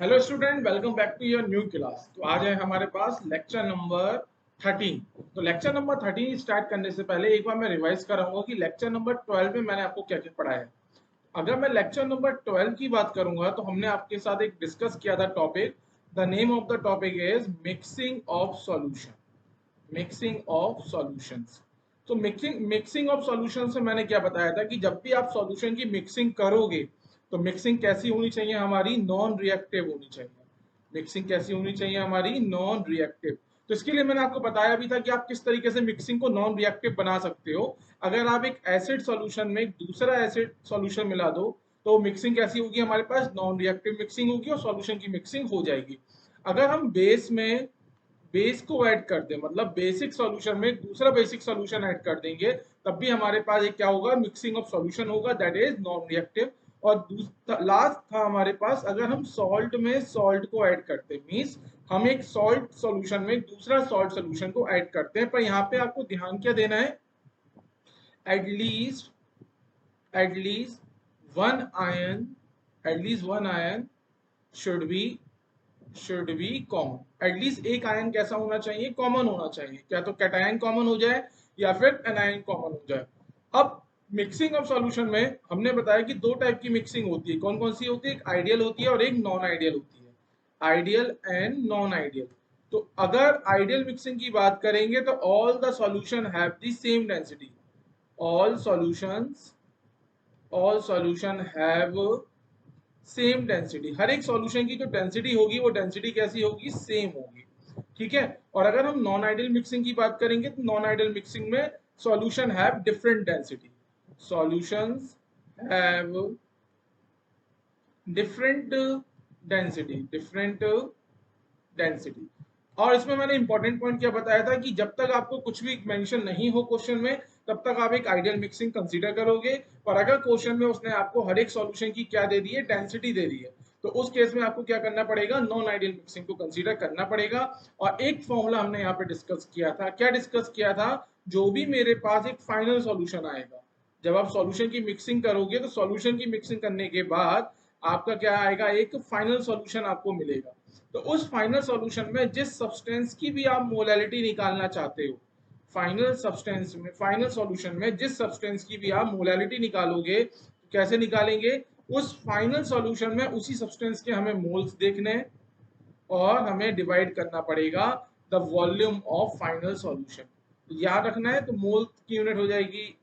Hello student, welcome back to your new class. तो आज है हमारे पास लेक्चर नंबर 13। तो लेक्चर नंबर 13 स्टार्ट करने से पहले एक बार मैं रिवाइज कराऊंगा कि लेक्चर नंबर 12 में मैंने आपको क्या क्या पढ़ाया है। अगर मैं लेक्चर नंबर 12 की बात करूंगा तो हमने आपके साथ एक डिस्कस किया था topic. The name of the topic is mixing of solution. Mixing of solutions. तो मिक्सिंग ऑफ सॉल्यूशन से मैंने क्या बताया था कि जब भी आप सॉल्यूशन की मिक्सिंग करोगे तो मिक्सिंग कैसी होनी चाहिए, हमारी नॉन रिएक्टिव होनी चाहिए। मिक्सिंग कैसी होनी चाहिए, हमारी नॉन रिएक्टिव। तो इसके लिए मैंने आपको बताया भी था कि आप किस तरीके से मिक्सिंग को नॉन रिएक्टिव बना सकते हो। अगर आप एक एसिड सॉल्यूशन में एक दूसरा एसिड सॉल्यूशन मिला दो तो मिक्सिंग कैसी होगी, हमारे पास नॉन रिएक्टिव मिक्सिंग होगी और सॉल्यूशन की मिक्सिंग हो जाएगी। अगर हम बेस को ऐड कर दें, मतलब बेसिक सॉल्यूशन में दूसरा बेसिक सॉल्यूशन ऐड कर देंगे, तब भी हमारे पास एक क्या होगा, मिक्सिंग ऑफ सॉल्यूशन होगा, दैट इज नॉन रिएक्टिव। और लास्ट था हमारे पास, अगर हम सॉल्ट में सॉल्ट को ऐड करते हैं, मींस हम एक सॉल्ट सॉल्यूशन में दूसरा सॉल्ट सॉल्यूशन को ऐड करते हैं। पर यहाँ पे आपको ध्यान क्या देना है, at least at least one ion at least one ion should be common. At least एक आयन कैसा होना चाहिए, कॉमन होना चाहिए। क्या तो कैटायन कॉमन हो जाए या फिर एनायन कॉमन हो जाए। अब मिक्सिंग ऑफ सॉल्यूशन में हमने बताया कि दो टाइप की मिक्सिंग होती है। कौन कौन सी होती है, एक आइडियल होती है और एक नॉन आइडियल होती है। Ideal and non ideal. तो अगर आइडियल मिक्सिंग की बात करेंगे तो all the solution have the same density. All solutions all solution have same density. हर एक सॉल्यूशन की जो डेंसिटी होगी वो डेंसिटी कैसी होगी, सेम होगी। ठीक है। और अगर हम नॉन आइडियल मिक्सिंग की बात करेंगे तो नॉन आइडियल मिक्सिंग में solution have different density. Solutions have different different density. और इसमें मैंने इंपॉर्टेंट पॉइंट क्या बताया था कि जब तक आपको कुछ भी मेंशन नहीं हो क्वेश्चन में, तब तक आप एक आइडियल मिक्सिंग कंसीडर करोगे। और अगर क्वेश्चन में उसने आपको हर एक सॉल्यूशन की क्या दे दी है, डेंसिटी दे दी है, तो उस केस में आपको क्या करना पड़ेगा, नॉन आइडियल मिक्सिंग को कंसीडर करना पड़ेगा। और एक फॉर्मूला हमने यहाँ पे डिस्कस किया था। क्या डिस्कस किया था, जो भी मेरे पास एक फाइनल सॉल्यूशन आएगा, जब आप सॉल्यूशन की मिक्सिंग करोगे तो सॉल्यूशन की मिक्सिंग करने के बाद आपका क्या आएगा, एक फाइनल सॉल्यूशन आपको मिलेगा। तो उस फाइनल सॉल्यूशन में जिस सब्सटेंस की भी आप मोलैलिटी निकालना चाहते हो, फाइनल सॉल्यूशन में जिस सब्सटेंस की भी आप मोलैलिटी निकालोगे, तो कैसे निकालेंगे, उस फाइनल सॉल्यूशन में उसी सब्सटेंस के हमें मोल्स देखने हैं और हमें डिवाइड करना पड़ेगा the volume of final solution. याद रखना है, तो मोल की यूनिट हो जाएगी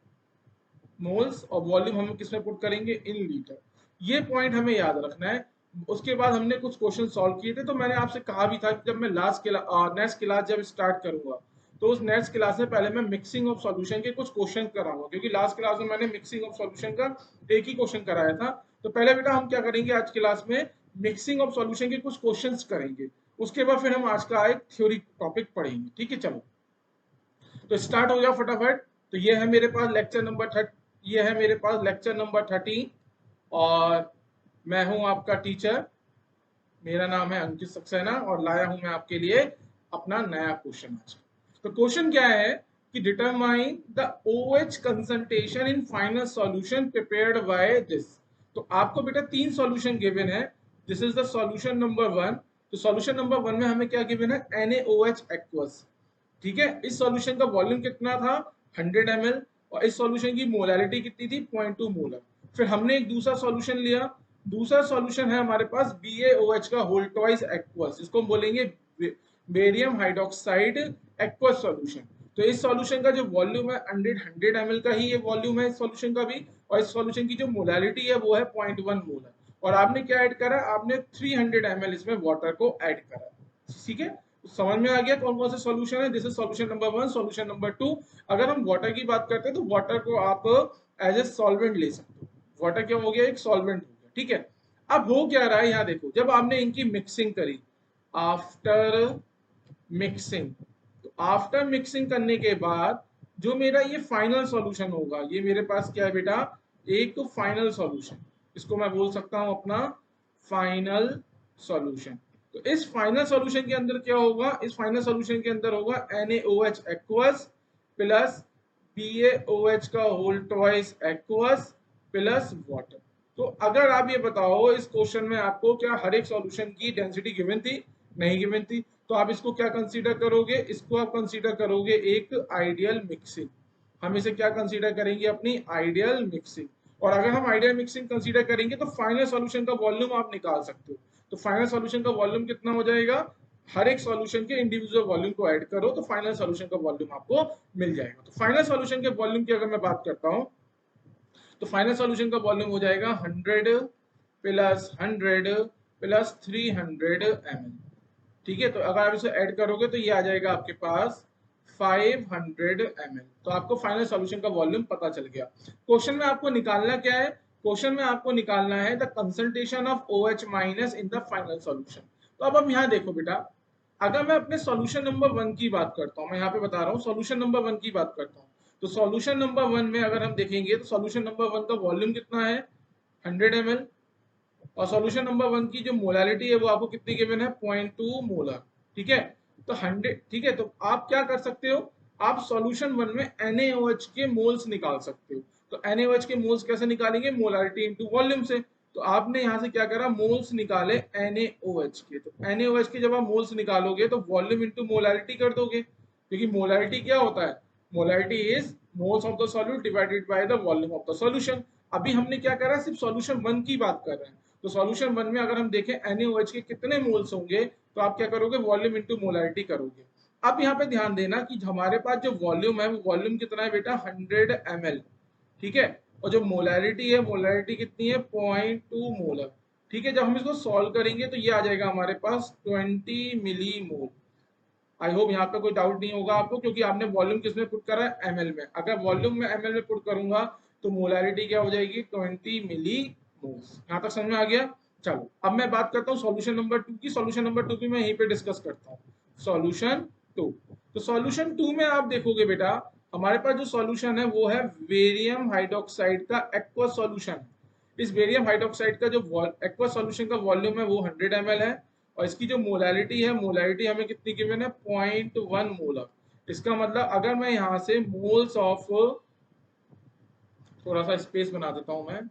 मोल्स और वॉल्यूम हम किस में पुट करेंगे, इन लीटर। ये पॉइंट हमें याद रखना है। उसके बाद हमने कुछ क्वेश्चन सॉल्व किए थे। तो मैंने आपसे कहा भी था कि जब मैं नेक्स्ट क्लास जब स्टार्ट करूंगा तो उस नेक्स्ट क्लास में पहले मैं मिक्सिंग ऑफ सॉल्यूशन के कुछ क्वेश्चन कराऊंगा, क्योंकि लास्ट क्लास में मैंने मिक्सिंग ऑफ सॉल्यूशन का एक ही क्वेश्चन कराया था। तो पहले बेटा हम क्या करेंगे, आज क्लास में मिक्सिंग ऑफ सॉल्यूशन के कुछ क्वेश्चन करेंगे। उसके बाद फिर हम आज का एक थ्योरी टॉपिक पढ़ेंगे। ठीक है, चलो तो स्टार्ट हो जाओ फटाफट। तो ये है मेरे पास लेक्चर नंबर 13। और मैं हूं आपका टीचर, मेरा नाम है अंकित सक्सेना और लाया हूं मैं आपके लिए अपना नया क्वेश्चन आज। तो क्वेश्चन क्या है कि determine the OH concentration in final solution prepared by this. तो आपको बेटा तीन सॉल्यूशन गिवन है। This is the solution number 1। तो सॉल्यूशन नंबर 1 में हमें क्या गिवन है, NaOH एक्वस। ठीक है, इस सॉल्यूशन का वॉल्यूम कितना था, 100 ml। और इस सॉल्यूशन की मोलैलिटी कितनी थी, 0.2 मोलर। फिर हमने एक दूसरा सॉल्यूशन लिया। दूसरा सॉल्यूशन है हमारे पास BaOH का होल ट्वाइस एक्वस, जिसको हम बोलेंगे बेरियम हाइड्रोक्साइड एक्वस सॉल्यूशन। तो इस सॉल्यूशन का जो वॉल्यूम है 100 ml का ही ये वॉल्यूम है इस सॉल्यूशन का भी। और इस सॉल्यूशन की जो मोलैलिटी है वो है 0.1 मोलर। और आपने क्या ऐड करा, आपने 300 ml इसमें वाटर को ऐड करा। ठीक है, समझ में आ गया कौन कौन से सॉल्यूशन है। This is solution number 1। Solution number 2, अगर हम वाटर की बात करते हैं तो वाटर को आप एज ए सॉल्वेंट ले सकते हो। वाटर क्या हो गया, एक सॉल्वेंट हो गया। ठीक है, अब हो क्या रहा है, यहाँ देखो, जब आपने इनकी मिक्सिंग करी, आफ्टर मिक्सिंग, तो आफ्टर मिक्सिंग करने के बाद जो मेरा ये फाइनल सॉल्यूशन होगा, ये मेरे पास क्या है बेटा, एक तो फाइनल सॉल्यूशन, इसको मैं बोल सकता हूं अपना फाइनल सॉल्यूशन। तो इस फाइनल सॉल्यूशन के अंदर क्या होगा, इस फाइनल सॉल्यूशन के अंदर होगा NaOH एक्वस प्लस BaOH का whole twice aqueous plus water. तो अगर आप ये बताओ इस क्वेश्चन में आपको क्या हर एक सॉल्यूशन की डेंसिटी गिवन थी? नहीं गिवन थी। तो आप इसको क्या कंसीडर करोगे? इसको आप कंसीडर करोगे एक आइडियल मिक्सिंग। हम इसे क्या कंसीडर करेंगे? अपनी आइडियल मिक्सिंग। और अगर हम आइडियल मिक्सिंग कंसीडर करेंगे तो फाइनल सॉल्यूशन का वॉल्यूम आप निकाल सकते हो। तो फाइनल सॉल्यूशन का वॉल्यूम कितना हो जाएगा? हर एक सॉल्यूशन के इंडिविजुअल वॉल्यूम को ऐड करो तो फाइनल सॉल्यूशन का वॉल्यूम आपको मिल जाएगा। तो फाइनल सॉल्यूशन के वॉल्यूम की अगर मैं बात करता हूं तो फाइनल सॉल्यूशन का वॉल्यूम हो जाएगा 100 प्लस 100 प्लस 300 ml। ठीक है, तो अगर आप इसे ऐड करोगे तो ये आ जाएगा आपके पास 500 ml। तो आपको फाइनल सॉल्यूशन का वॉल्यूम पता चल गया। क्वेश्चन में आपको निकालना क्या है? क्वेश्चन में आपको निकालना है the concentration of OH minus in the final solution. तो अब हम यहाँ देखो बेटा, अगर मैं अपने सॉल्यूशन नंबर 1 की बात करता हूँ, मैं यहाँ पे बता रहा हूँ सॉल्यूशन नंबर 1 की बात करता हूँ। तो सॉल्यूशन नंबर 1 में अगर हम देखेंगे तो सॉल्यूशन नंबर 1 का वॉल्यूम कितना है? 100 ml। और सॉल्यूशन नंबर 1 की जो मोलालिटी है वो आपको कितनी गिवन है? 0.2 मोलर। ठीक है, तो 100, ठीक है, तो आप क्या कर सकते हो? आप सॉल्यूशन 1 में NaOH के मोल्स निकाल सकते हो। तो NaOH के मोल्स कैसे निकालेंगे? मोलारिटी इनटू वॉल्यूम से। तो आपने यहाँ से क्या करा? मोल्स निकाले NaOH के। तो NaOH के जब आप मोल्स निकालोगे तो वॉल्यूम इनटू मोलारिटी कर दोगे, क्योंकि मोलारिटी क्या होता है? Molarity is moles of the solute divided by the volume of the solution. अभी हमने क्या करा? सिर्फ सॉल्यूशन 1 की बात कर रहे हैं। तो सॉल्यूशन 1 में अगर हम देखें NaOH के कितने मोल्स होंगे तो आप क्या करोगे? वॉल्यूम इनटू मोलारिटी करोगे। अब यहाँ पे ध्यान देना कि हमारे पास जो वॉल्यूम है वो वॉल्यूम कितना है बेटा? 100 ml। ठीक है, और जो मोलैरिटी है, मोलैरिटी कितनी है? 0.2 मोलर। ठीक है, जब हम इसको सॉल्व करेंगे तो ये आ जाएगा हमारे पास 20 मिली मोल। आई होप यहाँ पे कोई डाउट नहीं होगा आपको, क्योंकि आपने वॉल्यूम किस में पुट करा है? एमएल में। अगर वॉल्यूम में एमएल में पुट करूंगा तो मोलैरिटी क्या हो जाएगी? 20 मिली मोल्स। यहाँ तक समझ में आ गया? चलो अब मैं बात करता हूँ सॉल्यूशन नंबर 2 की। सॉल्यूशन नंबर 2 की मैं यहीं पे डिस्कस करता हूँ। सॉल्यूशन 2। तो सॉल्यूशन 2 में आप देखोगे बेटा, हमारे पास जो सॉल्यूशन है वो है बेरियम हाइड्रोक्साइड का एक्वा सॉल्यूशन। इस बेरियम हाइड्रोक्साइड का जो एक्वा सॉल्यूशन का वॉल्यूम है वो 100 ml है। और इसकी जो मोलैरिटी है, मोलैरिटी हमें कितनी गिवन है? 0.1 मोलर। इसका मतलब अगर मैं यहाँ से मोल्स ऑफ, थोड़ा सा स्पेस बना देता हूं मैं,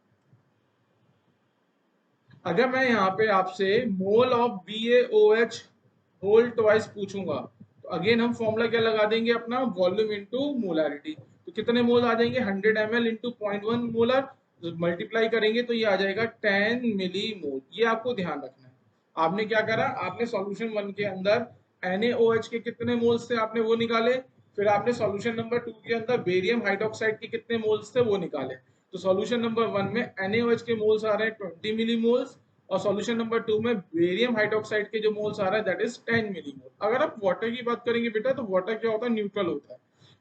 अगर मैं यहाँ पे आपसे mole of BaOH whole twice पूछूंगा तो अगेन हम फॉर्मूला क्या लगा देंगे अपना? Volume into molarity. तो कितने मोल आ जाएंगे? 100 ml इंटू 0.1 मोलर। मल्टीप्लाई करेंगे तो ये आ जाएगा 10 मिली मोल। ये आपको ध्यान रखना है। आपने क्या करा? आपने सॉल्यूशन 1 के अंदर NaOH के कितने मोल्स थे आपने वो निकाले। फिर आपने सॉल्यूशन नंबर 2 के अंदर बेरियम हाइड्रोक्साइड के कितने मोल्स थे वो निकाले। तो सॉल्यूशन नंबर 1 में NaOH के मोल्स आ रहे हैं 20 मिली मोल्स, और सॉल्यूशन नंबर 2 में बेरियम हाइड्रोक्साइड के जो मोल्स आ रहा है दैट इज 10 मिली मोल। अगर आप वाटर की बात करेंगे बेटा तो वाटर क्या होता है? न्यूट्रल होता है,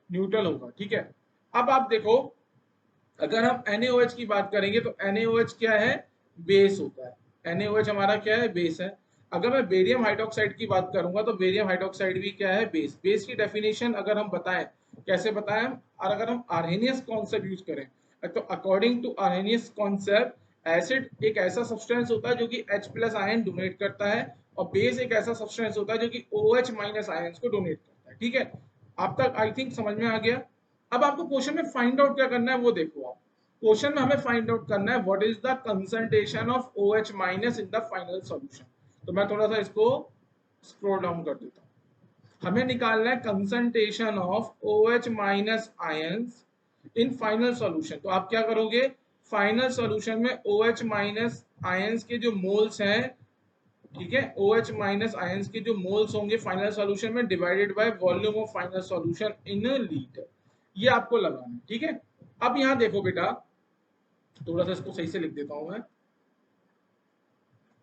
न्यूट्रल होगा। ठीक है, अब आप देखो, अगर हम NaOH की बात करेंगे तो NaOH क्या है? बेस होता है। NaOH हमारा क्या है? बेस है। अगर मैं बेरियम हाइड्रोक्साइड की बात करूंगा तो बेरियम हाइड्रोक्साइड भी क्या है? बेस। बेस की डेफिनेशन अगर हम बताएं, कैसे बताएं? और अगर हम आर्हेनियस कॉन्सेप्ट यूज करें तो according to Arrhenius concept acid एक ऐसा सब्सटेंस होता है जो कि H प्लस आयन डोनेट करता है, और बेस एक ऐसा सब्सटेंस होता है जो कि OH माइनस आयन को डोनेट करता है। ठीक है, अब तक आई थिंक समझ में आ गया। अब आपको क्वेश्चन में फाइंड आउट क्या करना है वो देखो। आप क्वेश्चन में हमें फाइंड आउट करना है what is the concentration of OH minus in the final solution. तो मैं थोड़ा सा इसको स्क्रॉल डाउन कर देता हूँ। हमें निकालना है concentration of OH minus ions in final solution. तो आप क्या करोगे? फाइनल सॉल्यूशन में OH माइनस आयंस के जो मोल्स हैं, ठीक है, OH माइनस आयंस के जो मोल्स होंगे फाइनल सॉल्यूशन में divided by volume of final solution in litre, ये आपको लगाना है। ठीक है, अब यहाँ देखो बेटा, थोड़ा सा इसको सही से लिख देता हूं मैं,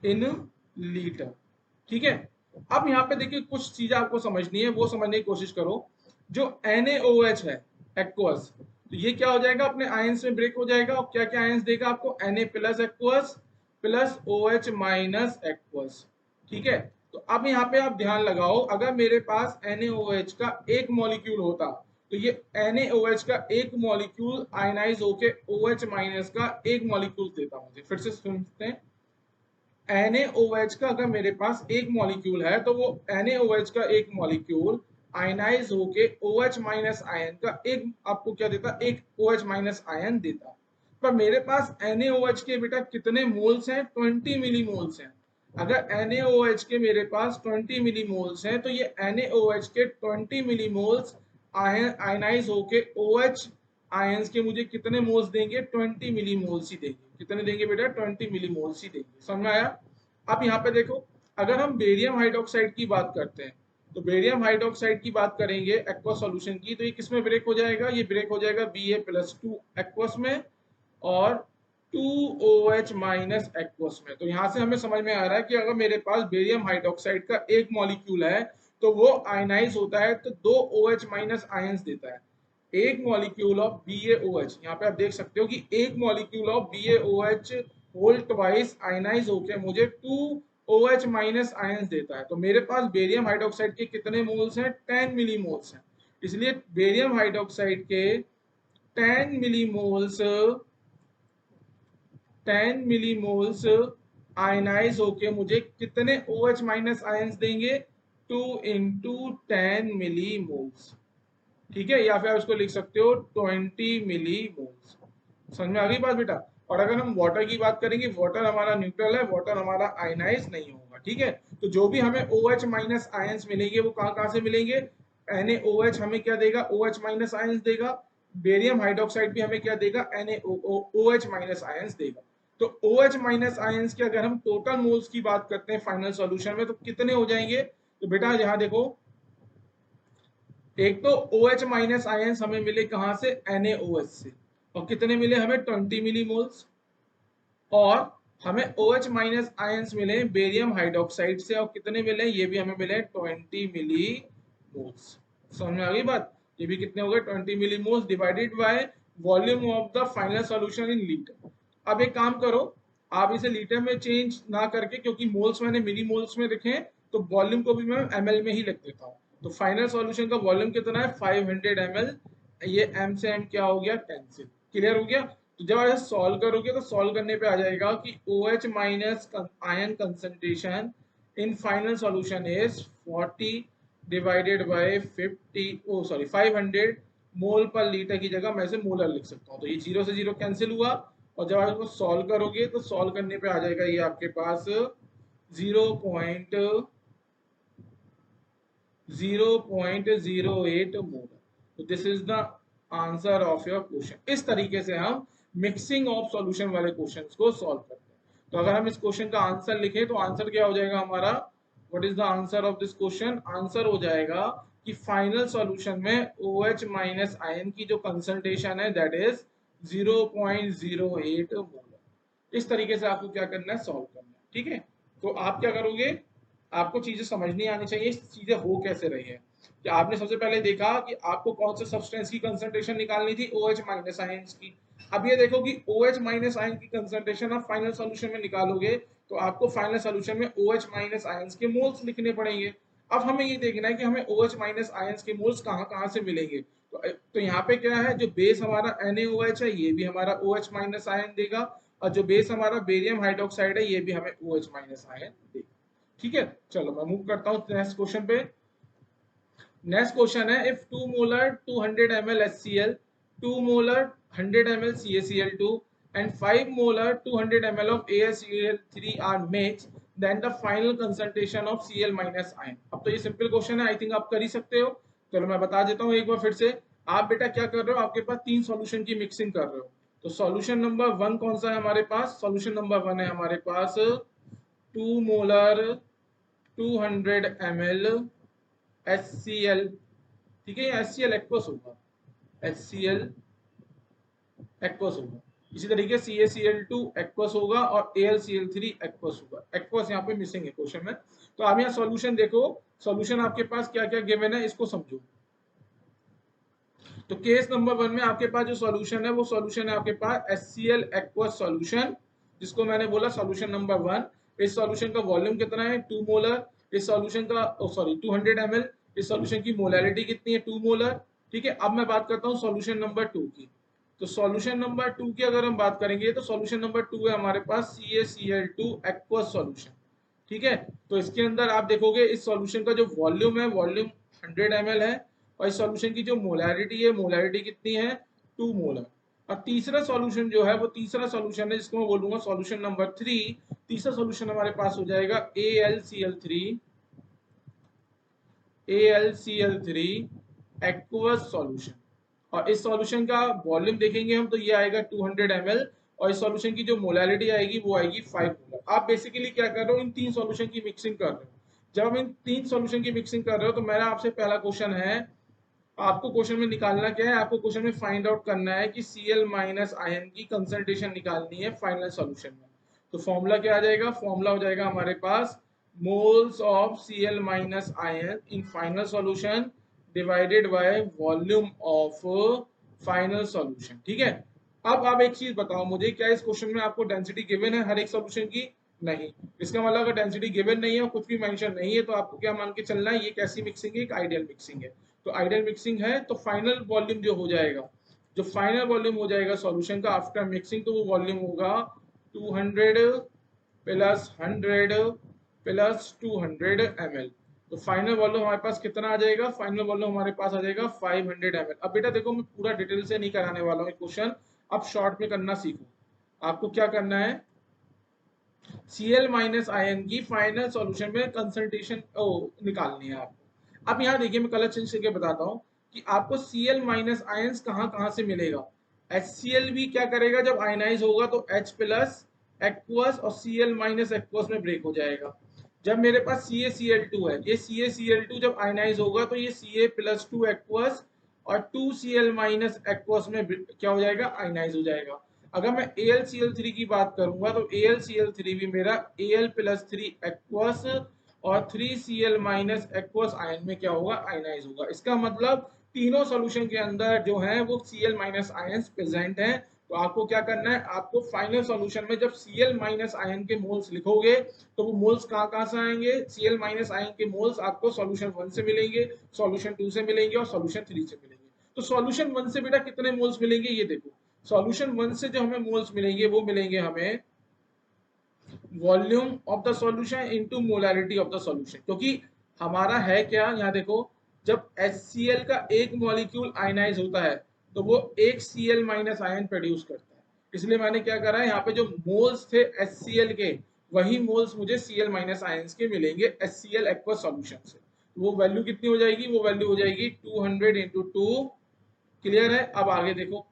इन लीटर। ठीक है, अब यहाँ पे देखिए कुछ चीजें आपको समझनी है, वो समझने की कोशिश करो। जो NaOH है एक्वस, तो ये क्या हो जाएगा? अपने आयंस में ब्रेक हो जाएगा, और क्या क्या आयंस देगा आपको? Na plus aqueous plus OH minus aqueous. ठीक है, तो अब यहाँ पे आप ध्यान लगाओ, अगर मेरे पास NaOH का एक मॉलिक्यूल होता तो ये NaOH का एक मॉलिक्यूल आयनाइज होके OH माइनस का एक मॉलिक्यूल देता मुझे। फिर से सुनते हैं, NaOH का अगर मेरे पास एक मॉलिक्यूल है तो वो NaOH का एक मॉलिक्यूल आयनाइज होके OH माइनस आयन का एक आपको क्या देता? एक OH माइनस आयन देता। पर मेरे पास NaOH के बेटा कितने मोल्स हैं, 20 मिली मोल्स हैं। अगर NaOH के मेरे पास 20 मिली मोल्स हैं तो ये NaOH के 20 मिली मोल्स आयनाइज होके OH आयंस के मुझे कितने मोल्स देंगे, 20 मिली मोल्स ही देंगे। कितने देंगे बेटा, 20 मिली मोल्स ही देंगे। समझ में आया? अब यहाँ पे देखो, अगर हम बेरियम हाइड्रोक्साइड की बात करते हैं तो बेरियम हाइड्रोक्साइड की बात करेंगे एक्वस सॉल्यूशन की, तो ये किसमें ब्रेक हो जाएगा, ये ब्रेक हो जाएगा Ba+2 एक्वस में और 2OH माइनस एक्वस में। तो यहाँ से हमें समझ में आ रहा है कि अगर मेरे पास बेरियम हाइड्रोक्साइड का एक मॉलिक्यूल है तो वो आयनाइज होता है तो 2 OH माइनस आयंस देता है। एक मॉलिक्यूल ऑफ BaOH, यहाँ पे आप देख सकते हो कि एक molecule of BaOH whole twice ionise होकर मुझे 2OH माइनस आयंस देता है। तो मेरे पास बेरियम हाइड्रोक्साइड के कितने मोल्स हैं, 10 मिली मोल्स हैं। इसलिए बेरियम हाइड्रोक्साइड के 10 मिली मोल्स 10 मिलीमोल्स आयनाइज होके मुझे कितने OH माइनस आयंस देंगे, 2 इंटू 10 मिलीमोल्स। ठीक है, या फिर आप इसको लिख सकते हो 20 मिलीमोल्स। समझ में आ गई बात बेटा? और अगर हम वाटर की बात करेंगे, वाटर हमारा न्यूट्रल है, वाटर हमारा आयनाइज नहीं होगा। ठीक है, तो जो भी हमें OH माइनस आयंस मिलेंगे वो कहाँ कहाँ से मिलेंगे, NaOH हमें क्या देगा, OH माइनस आयंस देगा। बेरियम हाइड्रोक्साइड भी हमें क्या देगा, NaOH माइनस आयंस देगा। तो OH माइनस आयंस के अगर हम टोटल मोल्स की बात करते हैं फाइनल सॉल्यूशन में तो कितने हो जाएंगे, तो बेटा यहाँ देखो, एक तो OH माइनस आयंस हमें मिले कहां से, NaOH से, और कितने मिले हमें, 20 मिलीमोल्स। और हमें OH माइनस आयंस मिले बेरियम हाइड्रोक्साइड से, और कितने मिले, ये भी हमें मिले 20 मिलीमोल्स। समझ में आ गई बात? ये भी कितने हो गए, 20 millimoles divided by volume of the final solution in litre. अब एक काम करो, आप इसे लीटर में चेंज ना करके, क्योंकि मोल्स मैंने मिली मोल्स में लिखे हैं, तो वॉल्यूम को भी मैं ml में ही लिख देता हूँ। तो फाइनल सॉल्यूशन का वॉल्यूम कितना है, 500 ml। ये m से m क्या हो गया, कैंसिल। क्लियर हो गया? तो जब आप सॉल्व करोगे तो सॉल्व करने पे आ जाएगा कि OH minus ion concentration in final solution is 40 divided by 500 मोल पर लीटर की जगह मैं इसे मोलर लिख सकता हूँ। तो ये जीरो से जीरो कैंसिल हुआ, और जब आप इसको सॉल्व करोगे तो सॉल्व करने पे आ जाएगा ये आपके पास 0.08 मोलर। तो this is the answer of your question. इस तरीके से हम मिक्सिंग ऑफ सॉल्यूशन वाले क्वेश्चंस को सॉल्व करते हैं। तो अगर हम इस क्वेश्चन का आंसर लिखें तो आंसर क्या हो जाएगा हमारा, what is the answer of this question, answer हो जाएगा कि फाइनल सॉल्यूशन में OH माइनस आयन की जो कंसंट्रेशन है दैट इज 0.08 मोलर। इस तरीके से आपको क्या करना है, सॉल्व करना है। ठीक है, तो आप क्या करोगे, आपको चीजें समझनी आनी चाहिए चीजें हो कैसे रही है। कि आपने सबसे पहले देखा कि आपको कौन से सब्सटेंस की कंसंट्रेशन निकालनी थी, OH माइनस आयंस की। अब ये देखो कि OH माइनस आयन की कंसंट्रेशन आप फाइनल सॉल्यूशन में निकालोगे तो आपको फाइनल सॉल्यूशन में OH माइनस आयंस के मोल्स लिखने पड़ेंगे। अब हमें ये देखना है कि हमें OH माइनस आयंस के मोल्स कहाँ कहाँ से मिलेंगे। तो यहाँ पे क्या है, जो बेस हमारा NaOH है ये भी हमारा OH माइनस आयन देगा, और जो बेस हमारा बेरियम हाइड्रोक्साइड है ये भी हमें OH माइनस आयन देगा। ठीक है, चलो मैं मूव करता हूँ नेक्स्ट क्वेश्चन पे। नेक्स्ट क्वेश्चन है, if 2 molar 200 ml HCl, 2 molar 100 ml CaCl2 and 5 molar 200 ml of AlCl3 are mixed, then the final concentration of Cl minus ion। अब तो ये सिंपल क्वेश्चन है, आई थिंक आप कर ही सकते हो। चलो मैं बता देता हूँ एक बार फिर से। आप बेटा क्या कर रहे हो, आपके पास तीन सॉल्यूशन की मिक्सिंग कर रहे हो। तो सॉल्यूशन नंबर 1 कौन सा है हमारे पास, सॉल्यूशन नंबर 1 है हमारे पास 2 मोलर 200 ml HCl। ठीक है, ये HCl एक्वस होगा, HCl एक्वस होगा। इसी तरीके CaCl2 एक्वस होगा और AlCl3 एक्वस होगा। एक्वस यहाँ पे मिसिंग है क्वेश्चन में। तो आप यहाँ सॉल्यूशन देखो, सॉल्यूशन आपके पास क्या क्या गिवन है इसको समझो। तो केस नंबर 1 में आपके पास जो सॉल्यूशन है वो सॉल्यूशन है आपके पास HCl एक्वस सॉल्यूशन, जिसको मैंने बोला सॉल्यूशन नंबर 1। इस सॉल्यूशन का वॉल्यूम कितना है, 2 मोलर। इस सॉल्यूशन का 200 ml। इस सॉल्यूशन की मोलैरिटी कितनी है, 2 मोलर। ठीक है, अब मैं बात करता हूँ सॉल्यूशन नंबर 2 की। तो सॉल्यूशन नंबर 2 की अगर हम बात करेंगे तो सॉल्यूशन नंबर 2 है हमारे पास CaCl2 एक्वस सॉल्यूशन। ठीक है, तो इसके अंदर आप देखोगे इस सॉल्यूशन का जो वॉल्यूम है, वॉल्यूम 100 ml है, और इस सॉल्यूशन की जो मोलैरिटी है, मोलैरिटी कितनी है, 2 मोलर। और तीसरा सॉल्यूशन जो है वो तीसरा सॉल्यूशन है जिसको मैं बोलूंगा सॉल्यूशन नंबर 3। तीसरा सॉल्यूशन हमारे पास हो जाएगा AlCl3 एक्वस सॉल्यूशन। और इस सॉल्यूशन का वॉल्यूम देखेंगे हम तो ये आएगा 200 ml, और इस सॉल्यूशन की जो मोलैरिटी आएगी वो आएगी 5 मोलर। आप बेसिकली क्या कर रहे हो, इन तीन सॉल्यूशन की मिक्सिंग कर रहे हो। जब हम इन तीन सॉल्यूशन की मिक्सिंग कर रहे हो तो मेरा आपसे पहला क्वेश्चन है, आपको क्वेश्चन में निकालना क्या है, आपको क्वेश्चन में फाइंड आउट करना है कि Cl माइनस आयन की कंसंट्रेशन निकालनी है फाइनल सॉल्यूशन में। तो फॉर्मूला क्या आ जाएगा, फॉर्मूला हो जाएगा हमारे पास moles of Cl minus ion in final solution divided by volume of final solution. ठीक है। अब आप एक चीज बताओ मुझे, क्या इस क्वेश्चन में आपको डेंसिटी गिवन है हर एक सॉल्यूशन की? नहीं। इसका मतलब अगर डेंसिटी गिवन नहीं है और कुछ भी मेंशन नहीं है तो आपको क्या मान के चलना है, ये कैसी मिक्सिंग है, एक आइडियल मिक्सिंग है। तो आइडियल मिक्सिंग है तो फाइनल वॉल्यूम जो हो जाएगा, जो फाइनल वॉल्यूम हो जाएगा सॉल्यूशन का आफ्टर मिक्सिंग, तो वो वॉल्यूम होगा 200 प्लस 100 प्लस 200 ml। तो फाइनल वॉल्यूम हमारे पास कितना आ जाएगा, फाइनल वॉल्यूम हमारे पास आ जाएगा 500 ml। अब बेटा देखो, मैं पूरा डिटेल से नहीं कराने वाला हूँ क्वेश्चन, अब शॉर्ट में करना सीखो। आपको क्या करना है, Cl माइनस आयन की फाइनल सॉल्यूशन में कंसंट्रेशन निकालनी है आपको। अब यहाँ देखिए, मैं कलर चेंज करके बताता हूँ कि आपको Cl माइनस आयन्स कहाँ कहाँ से मिलेगा। HCl भी क्या करेगा, जब आयनाइज होगा तो H प्लस एक्वस और Cl माइनस एक्वस में ब्रेक हो जाएगा। जब मेरे पास CaCl2 है, ये CaCl2 जब आयनाइज होगा तो ये Ca प्लस 2 एक्वस और 2Cl माइनस एक्वस में क्या हो जाएगा, आयनाइज हो जाएगा। अगर मैं AlCl3 की बात करूंगा तो AlCl3 भी मेरा Al प्लस 3 एक्वस और 3Cl माइनस एक्वस आयन में क्या होगा, आयनाइज होगा। इसका मतलब तीनों सॉल्यूशन के अंदर जो है वो Cl माइनस आयन्स प्रेजेंट हैं। तो आपको क्या करना है, आपको फाइनल सॉल्यूशन में जब Cl माइनस आयन के मोल्स लिखोगे तो वो मोल्स कहाँ कहाँ से आएंगे, Cl माइनस आयन के मोल्स आपको सॉल्यूशन 1 से मिलेंगे, सॉल्यूशन 2 से मिलेंगे और सॉल्यूशन 3 से मिलेंगे। तो सॉल्यूशन 1 से बेटा कितने मोल्स मिलेंगे, ये देखो, सॉल्यूशन 1 से जो हमें मोल्स मिलेंगे वो मिलेंगे हमें volume of the solution into molarity of the solution. क्योंकि हमारा है क्या, यहाँ देखो, जब HCl का एक मॉलिक्यूल आयनाइज होता है तो वो एक Cl माइनस आयन प्रोड्यूस करता है। इसलिए मैंने क्या करा है, यहाँ पे जो मोल्स थे HCl के, वही मोल्स मुझे Cl माइनस आयन्स के मिलेंगे HCl एक्वस सॉल्यूशन से। तो वो वैल्यू कितनी हो जाएगी, वो वैल्यू हो जाएगी 200 इंटू 2। क्लियर है। अब आगे देखो,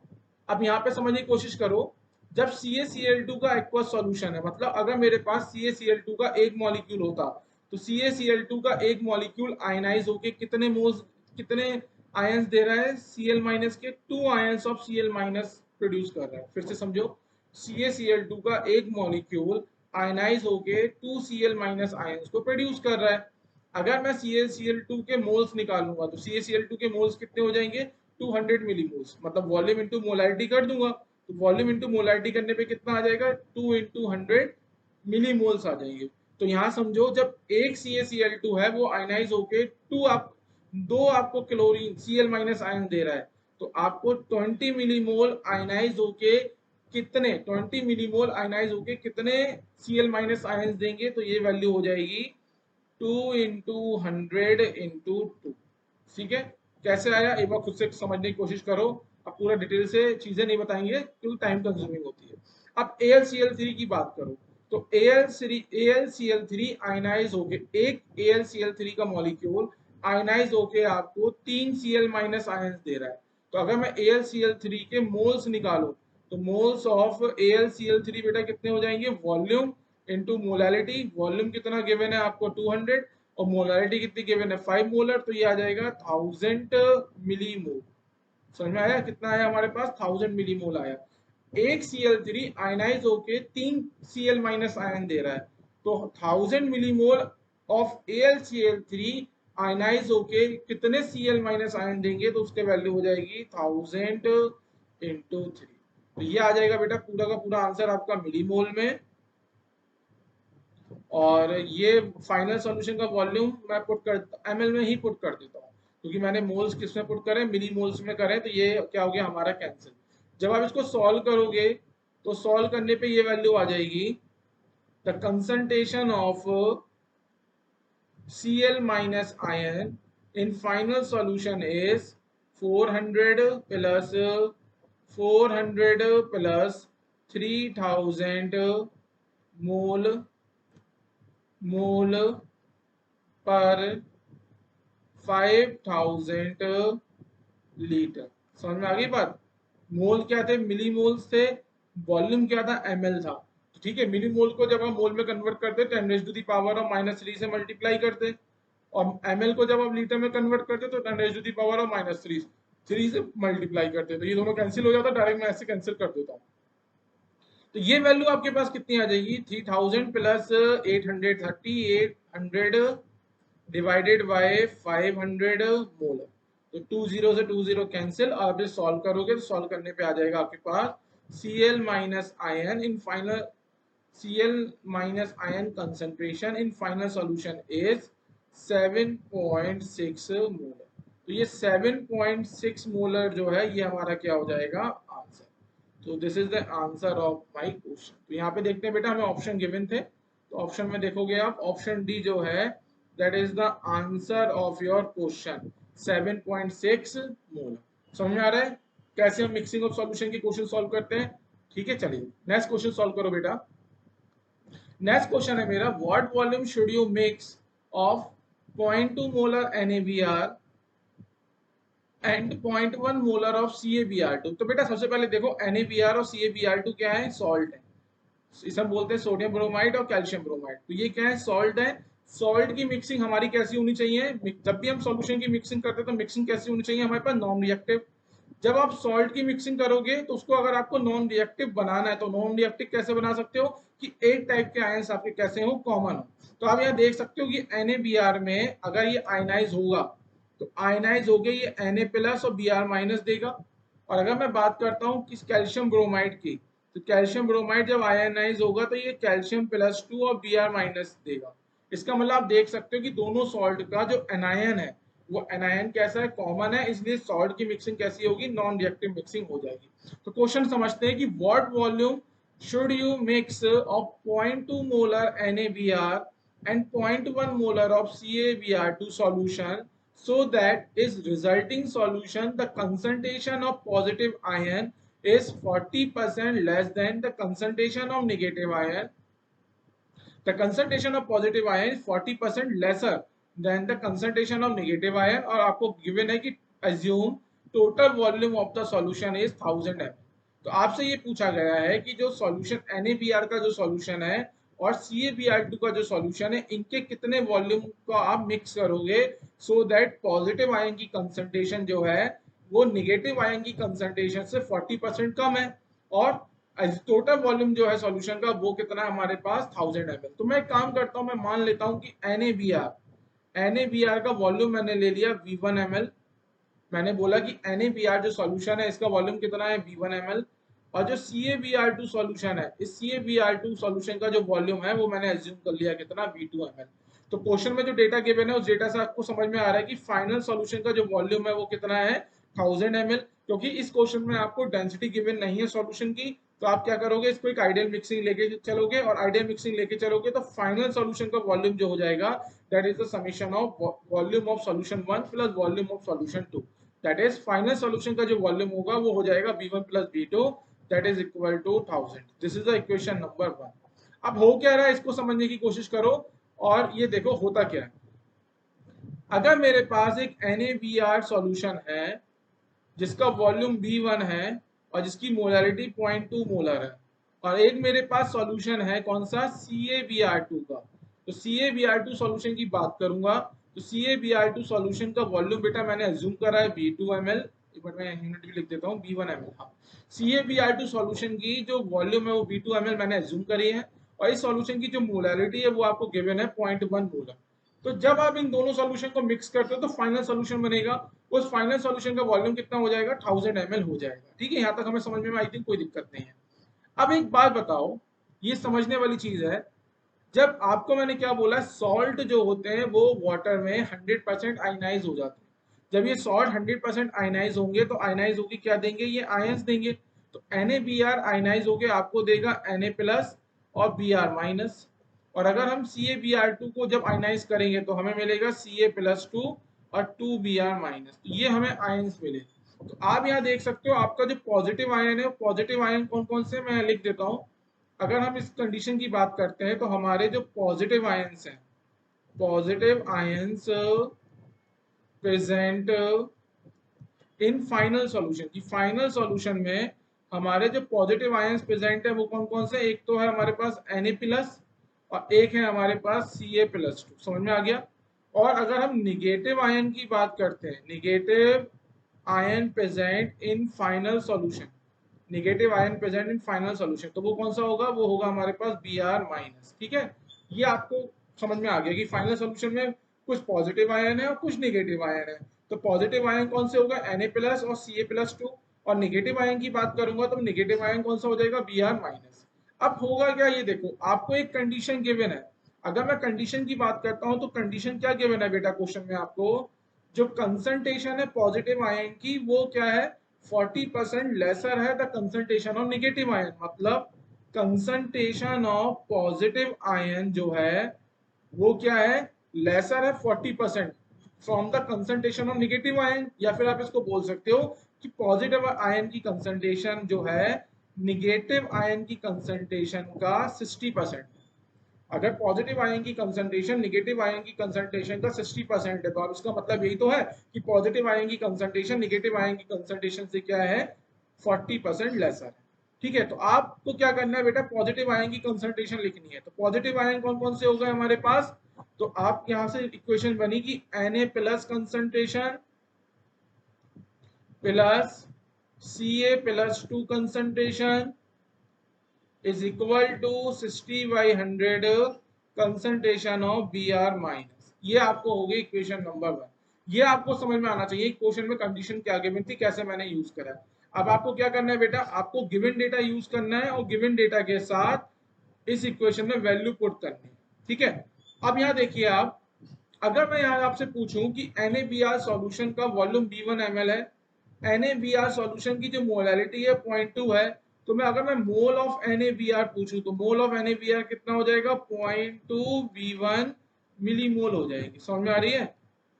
अब यहाँ पे समझने की कोशिश करो, जब CaCl2 का एक्वस सॉल्यूशन है, मतलब अगर मेरे पास CaCl2 का एक मॉलिक्यूल होता तो CaCl2 का एक मॉलिक्यूल आयनाइज होके कितने मोल्स, कितने आयंस दे रहा है, Cl माइनस के 2 ions of Cl minus produce कर रहा है। फिर से समझो, CaCl2 का एक मॉलिक्यूल आयनाइज होके 2 Cl माइनस आयंस को प्रोड्यूस कर रहा है। अगर मैं CaCl2 के मोल्स निकालूंगा तो CaCl2 के मोल्स कितने हो जाएंगे, 200 मिलीमोल्स। मतलब वॉल्यूम इंटू मोलैरिटी कर दूंगा, तो वॉल्यूम इंटू मोलैरिटी करने पे कितना आ जाएगा, 2 इंटू 100 मिलीमोल्स आ जाएंगे। तो यहाँ समझो, जब एक CaCl2 है वो आयनाइज होके दो आपको क्लोरीन Cl माइनस आयन दे रहा है, तो आपको 20 मिलीमोल आयनाइज होके कितने, 20 मिलीमोल आयनाइज होके कितने Cl माइनस आयन देंगे, तो ये वैल्यू हो जाएगी 2 इंटू 100 इंटू 2। ठीक है। कैसे आया, एक बार खुद से समझने की कोशिश करो। अब पूरा डिटेल से चीजें नहीं बताएंगे क्योंकि टाइम कंज्यूमिंग होती है। अब AlCl3 की बात करो तो AlCl3 आयनाइज होके, एक AlCl3 का मॉलिक्यूल आयनाइज होके आपको 3 Cl माइनस आयंस दे रहा है। तो अगर मैं AlCl3 के मोल्स निकालूं तो मोल्स ऑफ AlCl3 बेटा कितने हो जाएंगे, वॉल्यूम इंटू मोलैरिटी। वॉल्यूम कितना गिवन है आपको 200 और मोलैरिटी कितनी गिवन है 5 मोलर, तो ये आ जाएगा 1000 मिलीमोल। समझ में आया, कितना आया हमारे पास, 1000 मिलीमोल आया। एक Cl3 आयनाइज होके 3 Cl माइनस आयन दे रहा है, तो 1000 मिलीमोल ऑफ AlCl3 आयनाइज होके कितने Cl माइनस आयन देंगे, तो उसके वैल्यू हो जाएगी 1000 इंटू 3। तो ये आ जाएगा बेटा पूरा का पूरा आंसर आपका मिलीमोल में। और ये फाइनल सॉल्यूशन का वॉल्यूम मैं पुट कर ml में ही पुट कर देता हूँ, क्योंकि मैंने मोल्स किस में पुट करें, मिली मोल्स में करें, तो ये क्या हो गया हमारा कैंसिल। जब आप इसको सॉल्व करोगे तो सॉल्व करने पे ये वैल्यू आ जाएगी, the concentration of Cl minus ion in final solution is 400 plus 400 plus 3000 मोल मोल पर 5000 लीटर। समझ में आ गई बात? मोल क्या थे? मिली मोल्स थे। वॉल्यूम क्या था? ml था। तो ठीक है, मिली मोल को जब हम मोल में कन्वर्ट करते 10⁻³ से मल्टीप्लाई करते, और ml को जब हम लीटर में कन्वर्ट करते तो 10⁻³ से मल्टीप्लाई करते। तो ये दोनों कैंसिल हो जाता, डायरेक्ट मैं ऐसे कैंसिल कर देता हूँ। तो ये वैल्यू आपके पास कितनी आ जाएगी? 3000 प्लस 830, 800 डिवाइडेड बाय 500 मोल। तो 20 से 20 कैंसिल, और आप सॉल्व करोगे तो सॉल्व करने पे आ जाएगा आपके पास Cl minus ion in final, Cl minus ion concentration in final solution is 7.6 molar. तो ये 7.6 मोलर जो है ये हमारा क्या हो जाएगा? आंसर। तो this is the answer of my question. तो यहाँ पे देखते हैं बेटा, हमें ऑप्शन गिवन थे, तो ऑप्शन में देखोगे आप, ऑप्शन डी जो है that is the answer of your question, 7.6 मोल। समझ में आ रहा है कैसे हम मिक्सिंग ऑफ सॉल्यूशन की क्वेश्चन सॉल्व करते हैं? ठीक है, चलिए नेक्स्ट क्वेश्चन सॉल्व करो बेटा। नेक्स्ट क्वेश्चन है मेरा, what volume should you mix of 0.2 molar NaBr and 0.1 molar of CaBr2। तो बेटा सबसे पहले देखो, NaBr और CaBr2 क्या है? सॉल्ट है। इसे हम बोलते हैं सोडियम ब्रोमाइड और कैल्शियम ब्रोमाइड। तो ये क्या है? सॉल्ट है। सॉल्ट की मिक्सिंग हमारी कैसी होनी चाहिए? जब भी हम सॉल्यूशन की मिक्सिंग करते हैं तो मिक्सिंग कैसी होनी चाहिए हमारे पास? Non reactive. जब आप सॉल्ट की मिक्सिंग करोगे तो उसको अगर आपको नॉन रिएक्टिव बनाना है तो नॉन रिएक्टिव कैसे बना सकते हो कि एक टाइप के आयंस आपके कैसे हो? कॉमन हो। तो आप यहाँ देख सकते हो कि NaBr में अगर ये आयनाइज होगा तो आयनाइज हो गए ये Na प्लस और Br माइनस देगा। और अगर मैं बात करता हूँ किस कैल्शियम ब्रोमाइड की, तो कैल्शियम ब्रोमाइड जब आयनाइज होगा तो ये कैल्शियम प्लस 2 और Br माइनस देगा। इसका मतलब आप देख सकते हो कि दोनों सॉल्ट का जो एनायन है वो एनायन कैसा है? कॉमन है, इसलिए सॉल्ट की मिक्सिंग कैसी होगी? नॉन रिएक्टिव मिक्सिंग हो जाएगी। तो क्वेश्चन समझते हैं कि what volume should you mix of 0.2 molar NaBr and 0.1 molar of CaBr2 solution so that is resulting solution the concentration of positive ion is 40% less than the concentration of negative ion. The concentration of positive ion is 40% lesser than the concentration of negative ion। और आपको given है कि assume total volume of the solution is 1000 ml। तो आपसे ये पूछा गया है कि जो सॉल्यूशन NaBr का जो सॉल्यूशन है और CaBr2 का जो सॉल्यूशन है इनके कितने वॉल्यूम को आप मिक्स करोगे सो दैट पॉजिटिव आयन की कंसंट्रेशन जो है वो नेगेटिव आयन की कंसंट्रेशन से 40% कम है, और टोटल वॉल्यूम जो है सॉल्यूशन का वो कितना है हमारे पास? 1000 ml। तो मैं एक काम करता हूं, मैं मान लेता हूं कि NaBr का वॉल्यूम मैंने ले लिया V1 ml। मैंने बोला कि NaBr जो सॉल्यूशन है इसका वॉल्यूम कितना है? V1 ml। और जो CaBr2 सॉल्यूशन है, इस CaBr2 सॉल्यूशन का जो वॉल्यूम है वो मैंने एज्यूम कर लिया कितना? V2 ml। तो क्वेश्चन में जो डेटा गिवन है उस डेटा से आपको समझ में आ रहा है कि फाइनल सॉल्यूशन का जो वॉल्यूम है वो कितना है? 1000 ml। क्योंकि इस क्वेश्चन में आपको डेंसिटी गिवन नहीं है सॉल्यूशन की, तो आप क्या करोगे? इसको एक आइडियल मिक्सिंग लेके चलोगे, और आइडियल मिक्सिंग लेके चलोगे तो फाइनल सॉल्यूशन का वॉल्यूम जो हो जाएगा that is the summation of volume of solution 1 plus volume of solution 2। That is final solution का जो वॉल्यूम होगा वो हो जाएगा V1 plus V2 that is equal to 1000। This is the equation number 1। अब हो क्या रहा है इसको समझने की कोशिश करो, और ये देखो होता क्या है। अगर मेरे पास एक NaBr सॉल्यूशन है जिसका वॉल्यूम V1 है और जिसकी मोलैरिटी 0.2 मोलर है, और एक मेरे पास सॉल्यूशन है कौन सा? CaBr2 का। तो CaBr2 सॉल्यूशन की बात करूंगा तो CaBr2 सॉल्यूशन का वॉल्यूम बेटा मैंने अज्यूम करा है V2 ml, एक बार मैं यूनिट भी लिख देता हूँ, V1 ml। हाँ, CaBr2 सॉल्यूशन की जो वॉल्यूम है वो V2 ml मैंने अज्यूम करी है, और इस सॉल्यूशन की जो मोलैरिटी है वो आपको गिवन है 0.1 मोलर। तो जब आप इन दोनों सॉल्यूशन को मिक्स करते हो तो फाइनल सॉल्यूशन बनेगा, उस फाइनल सॉल्यूशन का वॉल्यूम कितना हो जाएगा? 1000 ml हो जाएगा। ठीक है, यहाँ तक हमें समझ में आई थिंक कोई दिक्कत नहीं है। अब एक बात बताओ, ये समझने वाली चीज है, जब आपको मैंने क्या बोला, सॉल्ट जो होते हैं वो वाटर में 100% आयनाइज हो जाते हैं। जब ये सॉल्ट 100% आयनाइज होंगे तो आयनाइज होगी क्या देंगे? ये आयंस देंगे। तो NaBr आयनाइज होके आपको देगा Na प्लस और Br माइनस। और अगर हम CaBr2 को जब आयनाइज करेंगे तो हमें मिलेगा Ca प्लस 2 और 2 Br माइनस। तो ये हमें आयंस मिले। तो आप यहाँ देख सकते हो आपका जो पॉजिटिव आयन है, पॉजिटिव आयन कौन कौन से मैं लिख देता हूँ। अगर हम इस कंडीशन की बात करते हैं तो हमारे जो पॉजिटिव आयंस हैं, positive ions present in final solution, की फाइनल सॉल्यूशन में हमारे जो पॉजिटिव आयंस प्रेजेंट है वो कौन कौन से, एक तो है हमारे पास Na+ और एक है हमारे पास Ca+2। समझ में आ गया। और अगर हम निगेटिव आयन की बात करते हैं, negative ion present in final solution, negative ion present in final solution, तो वो कौन सा होगा, वो होगा हमारे पास Br-। ठीक है, ये आपको समझ में आ गया कि फाइनल सॉल्यूशन में कुछ पॉजिटिव आयन है और कुछ निगेटिव आयन है। तो पॉजिटिव आयन कौन से होगा, Na+ और Ca+2, और निगेटिव आयन की बात करूंगा तो निगेटिव आयन कौन सा हो जाएगा, Br-। अब होगा क्या, ये देखो आपको एक कंडीशन गिवन है। अगर मैं कंडीशन की बात करता हूं तो कंडीशन क्या गिवन है बेटा क्वेश्चन में आपको, जो कंसंट्रेशन है पॉजिटिव आयन की वो क्या है, 40% लेसर है the concentration of negative ion. मतलब कंसंट्रेशन ऑफ पॉजिटिव आयन जो है वो क्या है, लेसर है 40% from the concentration of negative ion. या फिर आप इसको बोल सकते हो कि पॉजिटिव आयन की कंसंट्रेशन जो है निगेटिव आयन की कंसंट्रेशन का 60%। अगर पॉजिटिव आयन की कंसंट्रेशन निगेटिव आयन की कंसंट्रेशन का 60% है तो अब इसका मतलब यही तो है कि पॉजिटिव आयन की कंसंट्रेशन निगेटिव आयन की कंसंट्रेशन से क्या है, 40% लेसर है। ठीक है, तो आपको क्या करना है बेटा, पॉजिटिव आयन की कंसंट्रेशन लिखनी है। तो पॉजिटिव आयन कौन कौन से हो गए हमारे पास, तो आप यहां से इक्वेशन बनेगी Na+ concentration plus Ca+2 concentration is equal to 60/100 concentration of Br-। ये आपको हो गई इक्वेशन नंबर 1। ये आपको समझ में आना चाहिए क्वेश्चन में कंडीशन क्या गिवन थी, कैसे मैंने यूज करा। अब आपको क्या करना है बेटा, आपको गिवन डेटा यूज करना है और गिवन डेटा के साथ इस इक्वेशन में वैल्यू पुट करनी है। ठीक है, अब यहाँ देखिए आप, अगर मैं यहाँ आपसे पूछूं कि NaBr सॉल्यूशन का वॉल्यूम V1 ml है, NaBr सॉल्यूशन की जो मोलैलिटी है 0.2 है, तो मैं अगर मैं मोल ऑफ NaBr पूछूं तो मोल ऑफ NaBr कितना हो जाएगा, 0.2 V1 मिलीमोल हो जाएगी। समझ में आ रही है।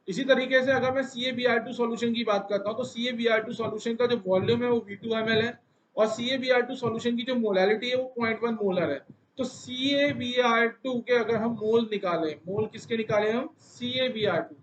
इसी तरीके से अगर मैं CaBr2 सॉल्यूशन की बात करता हूं तो CaBr2 सॉल्यूशन का जो वॉल्यूम है वो V2 ml है और CaBr2 सॉल्यूशन की जो मोलैलिटी है वो 0.1 मोलर है। तो CaBr2 के अगर हम मोल निकालें, मोल किसके निकालें हम, CaBr2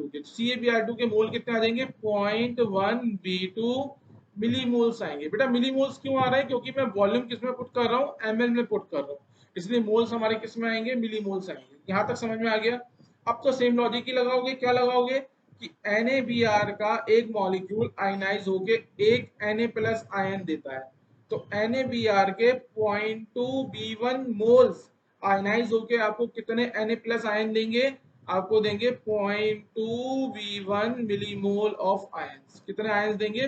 के, CaBr2 के मोल कितने आ जाएंगे, 0.1 V2 मिलीमोल्स आएंगे। बेटा मिलीमोल्स क्यों आ रहा है, क्योंकि मैं वॉल्यूम किस में पुट कर रहा हूँ, ml में पुट कर रहा हूँ, इसलिए मोल्स हमारे किस में आएंगे, मिलीमोल्स आएंगे। यहां तक समझ में आ गया। अब तो सेम लॉजिक ही लगाओगे, क्या लगाओगे कि NaBr का एक मॉलिक्यूल आयनाइज होके एक Na+ आयन देता है, तो NaBr के 0.2 V1 मोल्स आयनाइज होके आपको कितने Na+ आयन देंगे, आपको देंगे 0.2 V1 मिलीमोल ऑफ आयंस। कितने आयंस देंगे,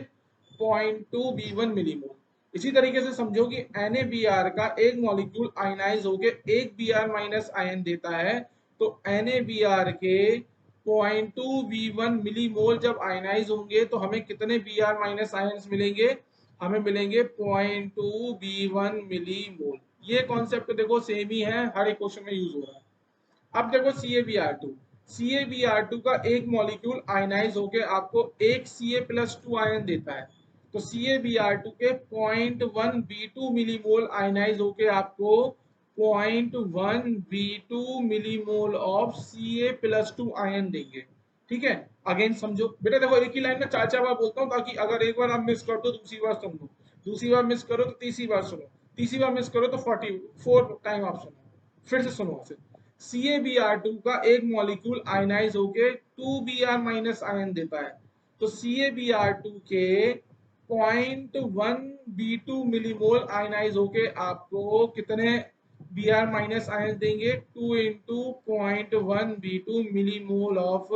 0.2 V1 मिलीमोल। इसी तरीके से समझो कि NaBr का एक मॉलिक्यूल आयनाइज होके एक Br- आयन देता है, तो NaBr के 0.2 V1 मिलीमोल जब आयनाइज होंगे तो हमें कितने Br- आयंस मिलेंगे, हमें मिलेंगे 0.2 V1 मिलीमोल। ये कॉन्सेप्ट देखो सेम ही है, हर एक क्वेश्चन में यूज हो रहा है। अब देखो CaBr2 का एक मॉलिक्यूल आयनाइज होके आपको एक Ca+2 आयन देता है, तो CaBr2 के 0.1 V2 मिलीमोल आयनाइज होके आपको 0.1 V2 millimole of Ca+2 ion देंगे। ठीक है, अगेन समझो बेटा, देखो एक ही लाइन में चार चार बार बोलता हूँ ताकि अगर एक बार आप मिस कर दो दूसरी बार सुन लो, दूसरी बार मिस करो तो तीसरी बार सुनो, तीसरी बार मिस करो तो 44 टाइम आप सुनो, फिर से सुनो। फिर CaBr2 का एक मॉलिक्यूल आयनाइज होके 2Br- आयन देता है, तो CaBr2 के 0.1 B2 मिलीमोल आयनाइज होके आपको कितने Br- आयन देंगे, 2 into 0.1 B2 millimole of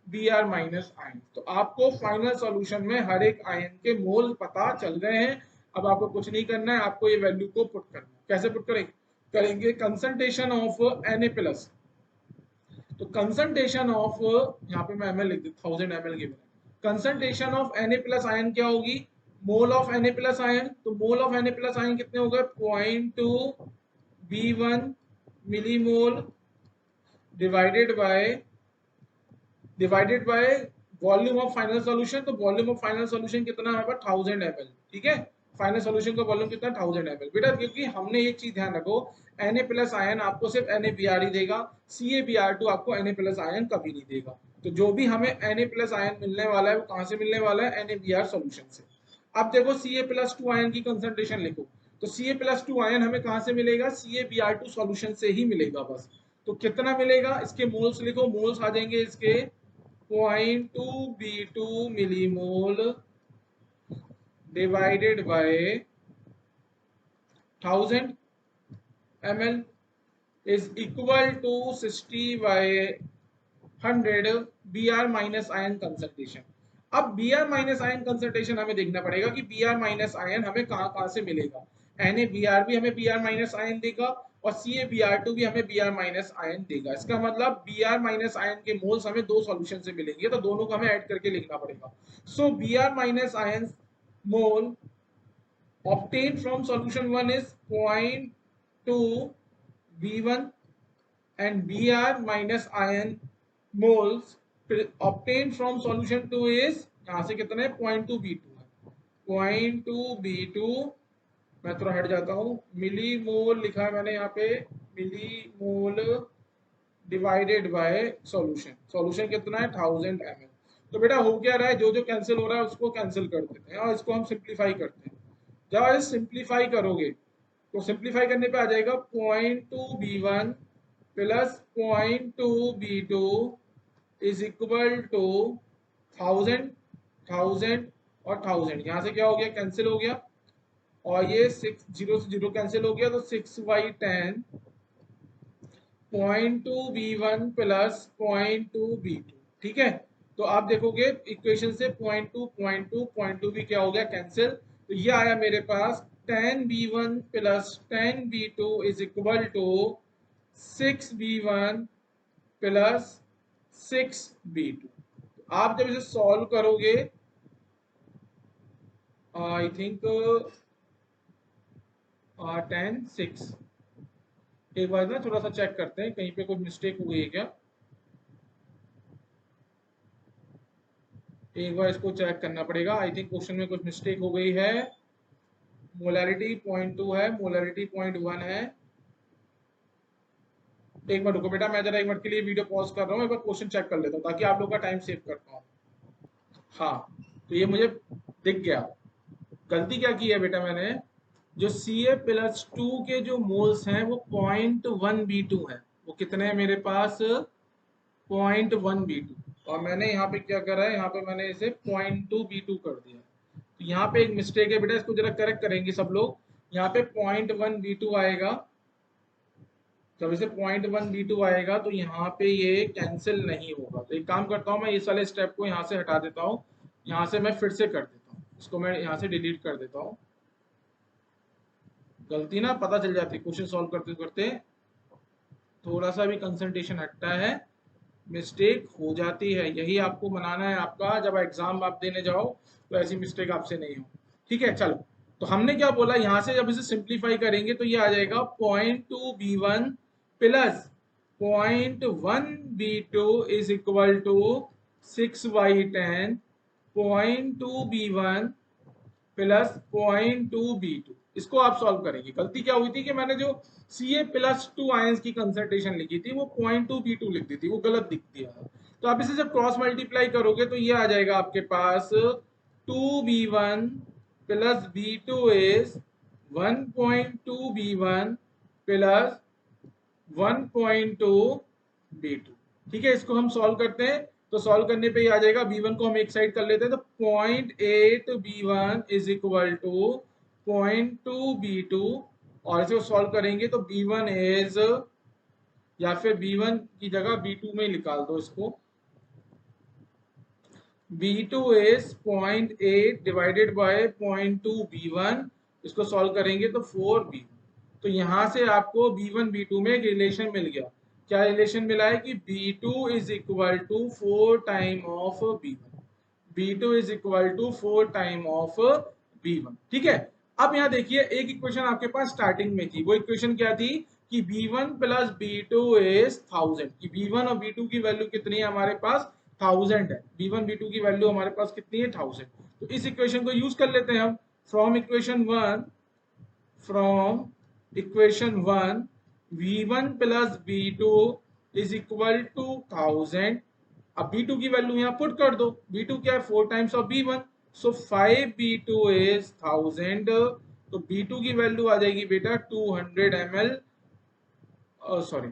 Br- ion. तो आपको फाइनल सॉल्यूशन में हर एक आयन के मोल पता चल गए हैं। अब आपको कुछ नहीं करना है, आपको ये वैल्यू को पुट करना है। कैसे पुट करेंगे, कंसंट्रेशन ऑफ Na+, तो कंसंट्रेशन ऑफ, यहाँ पे मैं ml लिख देता, 1000 ml गिवन है। कंसंट्रेशन ऑफ Na+ आयन क्या होगी, मोल ऑफ Na+ आयन, तो मोल ऑफ Na+ आयन कितने हो गए, 0.2 V1 millimole divided by divided by volume of final solution. तो वॉल्यूम ऑफ फाइनल सॉल्यूशन कितना है हमारे पास 1000 ml, ठीक है। फाइनल सॉल्यूशन का वॉल्यूम कितना 1000 ml बेटा, क्योंकि हमने एक चीज ध्यान रखो, Na प्लस आयन आपको सिर्फ NaBr ही देगा, CaBr2 आपको Na प्लस आयन कभी नहीं देगा। तो जो भी हमें Na प्लस आयन मिलने वाला है वो कहाँ से मिलने वाला है, NaBr सॉल्यूशन से। अब देखो Ca+2 आयन की कंसंट्रेशन लिखो, तो Ca+2 आयन हमें कहाँ से मिलेगा, CaBr2 सॉल्यूशन से ही मिलेगा बस। तो कितना मिलेगा, इसके मोल्स लिखो, मोल्स आ जाएंगे इसके 0.2B2 millimole divided by 1000 ml is equal to 60/100 Br minus ion concentration. अब Br माइनस आयन कंसंट्रेशन हमें देखना पड़ेगा कि Br माइनस आयन हमें कहाँ कहाँ से मिलेगा। NaBr भी हमें Br माइनस आयन देगा और CaBr2 भी हमें Br माइनस आयन देगा। इसका मतलब Br माइनस आयन के मोल्स हमें दो सॉल्यूशन से मिलेंगे, तो दोनों को हमें ऐड करके लिखना पड़ेगा। सो Br minus ion mole obtained from solution 1 is 0.2 V1 and Br minus ion moles obtained from solution 2 is, यहाँ से कितना है 0.2 B2 है, 0.2 B2, मैं थोड़ा हट जाता हूँ, मिली मोल लिखा है मैंने यहाँ पे, millimole divided by solution. Solution कितना है 1000 ml। तो बेटा हो क्या रहा है, जो जो कैंसिल हो रहा है उसको कैंसिल कर देते हैं और इसको हम सिंप्लीफाई करते हैं। जब आप सिंप्लीफाई करोगे तो सिंप्लीफाई करने पे आ जाएगा 0.2B1 plus 0.2B2 is equal to 1000, 1000 और 1000, यहाँ से क्या हो गया, कैंसिल हो गया, और ये 6 0 से 0 कैंसिल हो गया, तो 6/10 0.2B1 प्लस 0.2B2, ठीक है। तो आप देखोगे इक्वेशन से 0.2 भी क्या हो गया, कैंसिल। तो ये आया मेरे पास 10B1 plus 10B2 is equal to 6B1 plus 6B2। आप जब इसे सॉल्व करोगे, आई थिंक 10 6, एक बार ना थोड़ा सा चेक करते हैं कहीं पे कोई मिस्टेक हो गई है क्या, एक बार इसको चेक करना पड़ेगा। आई थिंक क्वेश्चन में कुछ मिस्टेक हो गई है। मोलैरिटी 0.2 है, मोलैरिटी 0.1 है। एक मिनट रुको बेटा, मैं जरा एक मिनट के लिए वीडियो पॉज कर रहा हूँ, एक बार क्वेश्चन चेक कर लेता हूँ ताकि आप लोग का टाइम सेव कर पाऊँ। हाँ, तो ये मुझे दिख गया। गलती क्या की है बेटा मैंने, जो Ca+2 के जो मोल्स हैं वो 0.1B2 है। वो कितने हैं मेरे पास, 0.1B2, और मैंने यहाँ पे क्या करा है, यहाँ पे मैंने इसे 0.2B2 कर दिया। तो यहाँ पे एक मिस्टेक है बेटा, इसको जरा करेक्ट करेंगे सब लोग। यहाँ पे 0.1B2 आएगा, जब इसे 0.1B2 आएगा तो यहाँ पे ये कैंसिल नहीं होगा। तो एक काम करता हूँ, मैं इस वाले स्टेप को यहाँ से हटा देता हूँ, यहाँ से मैं फिर से कर देता हूँ, इसको मैं यहाँ से डिलीट कर देता हूँ। गलती ना पता चल जाती क्वेश्चन सॉल्व करते करते, थोड़ा सा भी कंसंट्रेशन हटता है, मिस्टेक हो जाती है। यही आपको बनाना है आपका, जब एग्जाम आप देने जाओ तो ऐसी मिस्टेक आपसे नहीं हो, ठीक है। चलो, तो हमने क्या बोला, यहाँ से जब इसे सिंप्लीफाई करेंगे तो ये आ जाएगा 0.2B1 plus 0.1B2 is equal to 6/10 0.2B1 plus 0.2B2। इसको आप सॉल्व करेंगे। गलती क्या हुई थी कि मैंने जो Ca+2 आयंस की कंसंट्रेशन लिखी थी वो 0.2B2 लिख दी थी, वो गलत दिख दिया। तो आप इसे जब क्रॉस मल्टीप्लाई करोगे तो ये आ जाएगा आपके पास 2B1 plus B2 is 1.2B1 plus 1.2B2, ठीक है। इसको हम सॉल्व करते हैं, तो सॉल्व करने पे ही आ जाएगा। B1 को हम एक साइड कर लेते हैं, तो 0.8B1 is equal to 0.2B2, और इसको सॉल्व करेंगे तो B1 इज, या फिर B1 की जगह B2 में निकाल दो इसको, B2 is 0.8 divided by 0.2B1, इसको सॉल्व करेंगे तो 4B1। तो यहाँ से आपको B1 B2 में एक रिलेशन मिल गया। क्या रिलेशन मिला है कि B2 is equal to 4 time of B1, B2 is equal to 4 time of B1, ठीक है। अब यहाँ देखिए एक इक्वेशन आपके पास स्टार्टिंग में थी, वो इक्वेशन क्या थी कि B1 प्लस B2 इज 1000, कि B1 और B2 की वैल्यू कितनी है हमारे पास 1000 है, B1 B2 की वैल्यू हमारे पास कितनी है 1000। तो इस इक्वेशन को यूज कर लेते हैं हम। From equation one V1 plus B2 is equal to 1000। अब B2 की वैल्यू यहाँ पुट कर दो, B2 क्या है 4 times of B1, so 5B2 is 1000। तो B2 की वैल्यू आ जाएगी बेटा 200 ml, सॉरी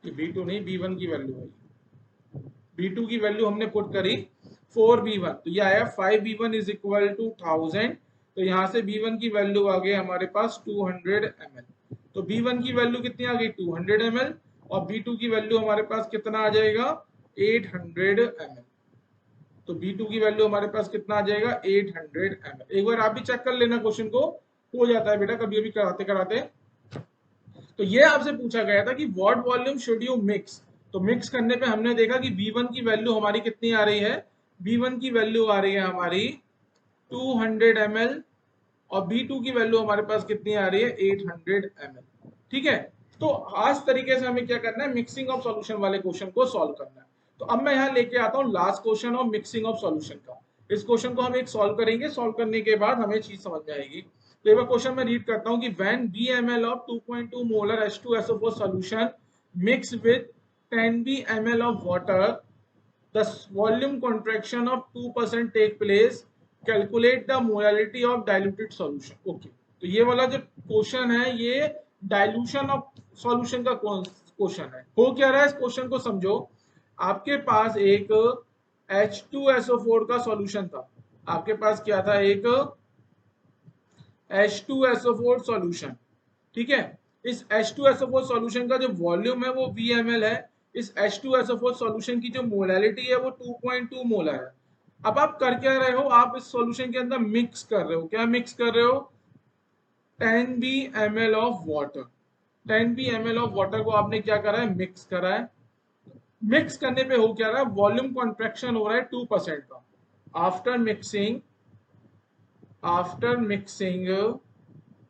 ये B2 नहीं B1 की वैल्यू है। B2 की वैल्यू हमने पुट करी 4B1, तो ये आया 5B1 इज इक्वल टू 1000। तो यहाँ से B1 की वैल्यू आ गई हमारे पास 200 ml। तो B1 की वैल्यू कितनी आ गई 200 ml, और B2 की वैल्यू हमारे पास कितना आ जाएगा 800 ml। तो B2 की वैल्यू हमारे पास कितना आ जाएगा 800 ml। एक बार आप भी चेक कर लेना क्वेश्चन को, हो जाता है बेटा कभी कभी कराते कराते। तो ये आपसे पूछा गया था कि what volume should you mix. तो मिक्स करने पे हमने देखा कि B1 की वैल्यू हमारी कितनी आ रही है, B1 की वैल्यू आ रही है हमारी 200 ml, और B2 की वैल्यू हमारे पास कितनी आ रही है 800 ml। ठीक है, तो आज तरीके से हमें क्या करना है, मिक्सिंग ऑफ सॉल्यूशन वाले क्वेश्चन को सॉल्व करना है। तो अब मैं यहाँ लेके आता हूँ last question of mixing of solution का। इस क्वेश्चन को हम एक सॉल्व करेंगे, सॉल्व करने के बाद हमें चीज समझ में आएगी। तो एक बार क्वेश्चन मैं रीड करता हूँ कि when BML of 2.2 molar H2SO4 solution mix with 10 BML of water, the volume contraction of 2% take place, calculate the molality of diluted solution। Okay, तो ये वाला जो क्वेश्चन है ये डाइल्यूशन ऑफ सॉल्यूशन का क्वेश्चन है। हो क्या रहा है इस क्वेश्चन को समझो। आपके पास एक H2SO4 का सॉल्यूशन था, आपके पास क्या था एक H2SO4 सॉल्यूशन। ठीक है, इस H2SO4 सॉल्यूशन का जो वॉल्यूम है वो VmL है, इस H2SO4 सॉल्यूशन की जो मोलैलिटी है वो 2.2 मोलर है। अब आप कर क्या रहे हो, आप इस सॉल्यूशन के अंदर मिक्स कर रहे हो, क्या मिक्स कर रहे हो 10 ml of water. 10 ml of water को आपने क्या करा है मिक्स करा है। मिक्स करने पे हो क्या रहा है, वॉल्यूम कॉन्ट्रैक्शन हो रहा है 2% का। After mixing after mixing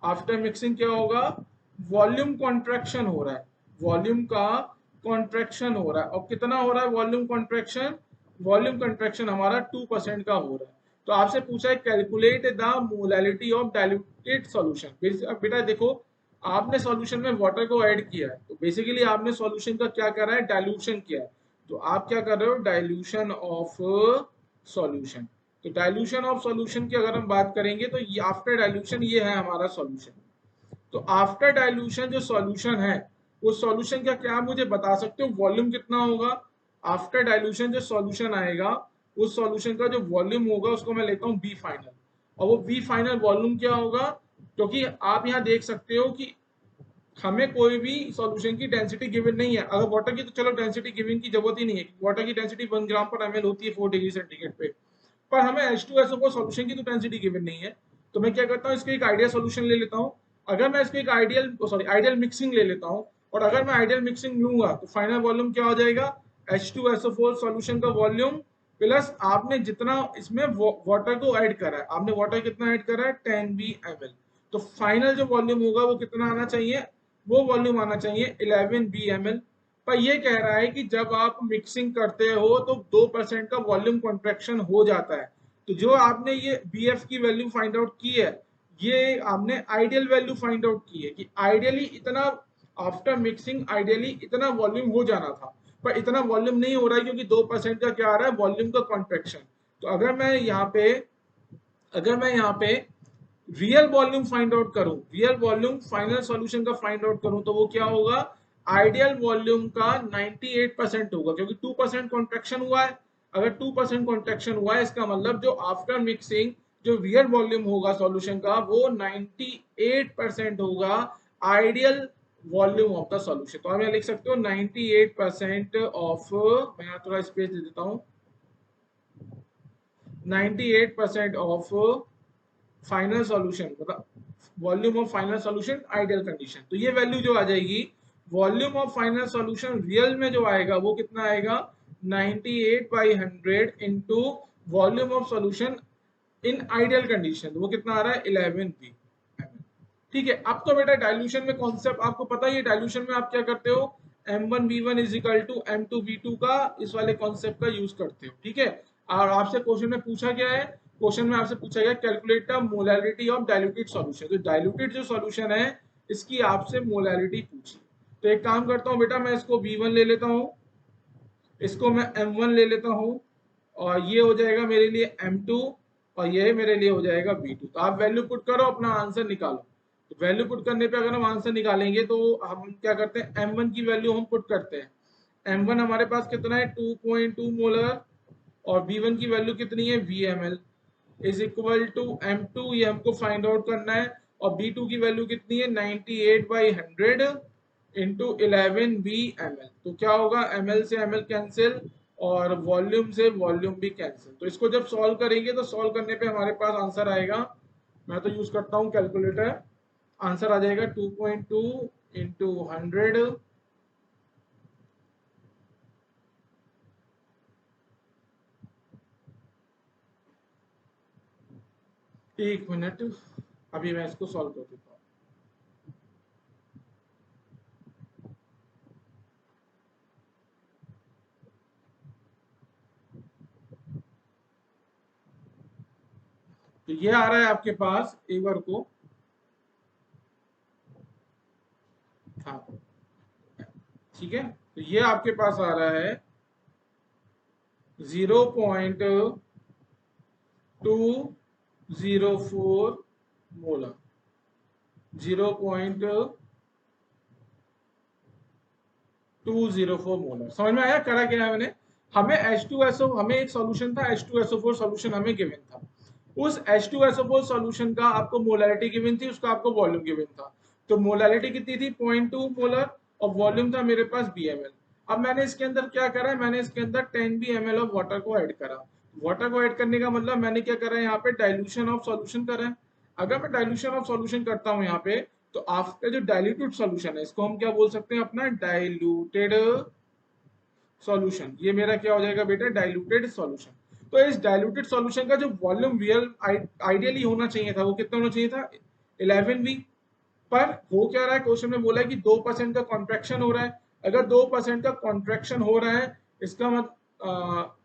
after mixing क्या होगा, वॉल्यूम कॉन्ट्रैक्शन हो रहा है, वॉल्यूम का कॉन्ट्रैक्शन हो रहा है। और कितना हो रहा है वॉल्यूम कॉन्ट्रैक्शन, वॉल्यूम कॉन्ट्रैक्शन हमारा 2% का हो रहा है। तो आपसे पूछा है calculate the molality of diluted solution. बेटा देखो, आपने सॉल्यूशन में वाटर को ऐड किया है, तो बेसिकली आपने सॉल्यूशन का क्या करा है डाइल्यूशन किया है। तो आप क्या कर रहे हो डाइल्यूशन ऑफ सॉल्यूशन। तो डाइल्यूशन ऑफ सॉल्यूशन की अगर हम बात करेंगे तो आफ्टर डाइल्यूशन ये है हमारा सॉल्यूशन। तो आफ्टर डाइल्यूशन जो सॉल्यूशन है, वो सॉल्यूशन का क्या मुझे बता सकते हो वॉल्यूम कितना होगा। आफ्टर डाइल्यूशन जो सॉल्यूशन आएगा, उस सॉल्यूशन का जो वॉल्यूम होगा उसको मैं लेता हूँ बी फाइनल। और वो बी फाइनल वॉल्यूम क्या होगा, क्योंकि आप यहाँ देख सकते हो कि हमें कोई भी सॉल्यूशन की डेंसिटी गिवन नहीं है। अगर वाटर की तो चलो डेंसिटी गिवन की जरूरत ही नहीं है, वाटर की डेंसिटी 1 ग्राम पर ml होती है 4 डिग्री सेंटीग्रेड पे, पर हमें H2SO4 सॉल्यूशन की तो डेंसिटी गिवन नहीं है। तो मैं क्या करता हूँ, इसका एक आइडियल सॉल्यूशन ले लेता हूँ। अगर मैं इसको एक आइडियल मिक्सिंग ले लेता हूँ, और अगर मैं आइडियल मिक्सिंग लूंगा तो फाइनल वॉल्यूम क्या हो जाएगा, H2SO4 सॉल्यूशन का वॉल्यूम प्लस आपने जितना इसमें वाटर को ऐड करा है, आपने वाटर कितना ऐड करा है 10 ml। तो फाइनल जो वॉल्यूम होगा वो कितना आना चाहिए, वो वॉल्यूम आना चाहिए 11 ml। पर ये कह रहा है कि जब आप मिक्सिंग करते हो तो 2% का वॉल्यूम कॉन्ट्रैक्शन हो जाता है। तो जो आपने ये BF की वैल्यू फाइंड आउट की है, ये आपने आइडियल वैल्यू फाइंड आउट की है कि आइडियली इतना आफ्टर मिक्सिंग आइडियली इतना वॉल्यूम हो जाना था, पर इतना वॉल्यूम नहीं हो रहा है क्योंकि 2% का क्या आ रहा है वॉल्यूम का कॉन्ट्रैक्शन। तो अगर मैं यहाँ पे रियल वॉल्यूम फाइंड आउट करूं, रियल वॉल्यूम फाइनल सॉल्यूशन का फाइंड आउट करूं, तो वो क्या होगा आइडियल वॉल्यूम का 98% होगा, क्योंकि 2% कॉन्ट्रैक्शन हुआ है। अगर 2% कॉन्ट्रैक्शन हुआ है इसका मतलब जो आफ्टर मिक्सिंग जो रियल वॉल्यूम होगा सॉल्यूशन का वो 98% होगा ideal volume of the solution. तो आप यहाँ लिख सकते हो 98% ऑफ, मैं यहाँ थोड़ा स्पेस दे देता हूँ, 98% ऑफ फाइनल सॉल्यूशन मतलब volume of final solution ideal condition. तो ये वैल्यू जो आ जाएगी volume of final solution real में जो आएगा वो कितना आएगा 98/100 into volume of solution in ideal condition, वो कितना आ रहा है 11 V। ठीक है, अब तो बेटा डाइल्यूशन में कॉन्सेप्ट आपको पता ही है, डाइल्यूशन में आप क्या करते हो M1V1 is equal to M2V2 का इस वाले कॉन्सेप्ट का यूज करते हो, ठीक है। और आपसे क्वेश्चन में पूछा गया है, क्वेश्चन में आपसे पूछा गया calculate the molality of diluted solution. तो डाइल्यूटेड जो सॉल्यूशन है इसकी आपसे मोलैलिटी पूछी। तो एक काम करता हूँ बेटा, मैं इसको V1 ले लेता हूँ, इसको मैं M1 ले लेता हूँ, और ये हो जाएगा मेरे लिए M2, और ये मेरे लिए हो जाएगा V2। तो आप वैल्यू पुट करो, अपना आंसर निकालो। तो वैल्यू पुट करने पे अगर हम आंसर निकालेंगे तो हम क्या करते हैं, M1 की वैल्यू हम पुट करते हैं। M1 हमारे पास कितना है 2.2 मोलर, और V1 की वैल्यू कितनी है VmL is equal to M2, ये हमको फाइंड आउट करना है। और V2 की वैल्यू कितनी है 98/100 इंटू 11 VmL। तो क्या होगा, ml से ml कैंसिल और वॉल्यूम से वॉल्यूम भी कैंसिल। तो इसको जब सॉल्व करेंगे तो सॉल्व करने पे हमारे पास आंसर आएगा, मैं तो यूज करता हूँ कैलकुलेटर, आंसर आ जाएगा 2.2 इंटू 100 एक मिनट, अभी मैं इसको सॉल्व कर देता हूँ। तो ये आ रहा है आपके पास, एक बार को, हाँ ठीक है। तो ये आपके पास आ रहा है 0.204 मोलर, 0.204 मोलर। समझ में आया करा क्या है मैंने? हमें H2SO, हमें एक सॉल्यूशन था H2SO4 सॉल्यूशन हमें गिवन था, उस H2SO4 सॉल्यूशन का आपको मोलैलिटी गिवन थी, उसका आपको वॉल्यूम गिवन था। तो मोलैलिटी कितनी थी 0.2 मोलर, और वॉल्यूम था मेरे पास BmL। अब मैंने इसके अंदर क्या करा है, मैंने इसके अंदर 10 BmL ऑफ वाटर को ऐड करा। वाटर को ऐड करने का मतलब मैंने क्या करा है, यहाँ पे डाइल्यूशन ऑफ सॉल्यूशन करा है। अगर मैं डाइल्यूशन ऑफ सॉल्यूशन करता हूँ यहाँ पे, तो आपका जो डाइल्यूटेड सॉल्यूशन है इसको हम क्या बोल सकते हैं, अपना डाइल्यूटेड सॉल्यूशन। ये मेरा क्या हो जाएगा बेटा, डाइल्यूटेड सॉल्यूशन। तो इस डाइल्यूटेड सॉल्यूशन का जो वॉल्यूम रियल आइडियली होना चाहिए था, वो कितना होना चाहिए था 11V। पर हो क्या रहा है, क्वेश्चन में बोला है कि 2% का कॉन्ट्रैक्शन हो रहा है। अगर 2% का कॉन्ट्रैक्शन हो रहा है, इसका मतलब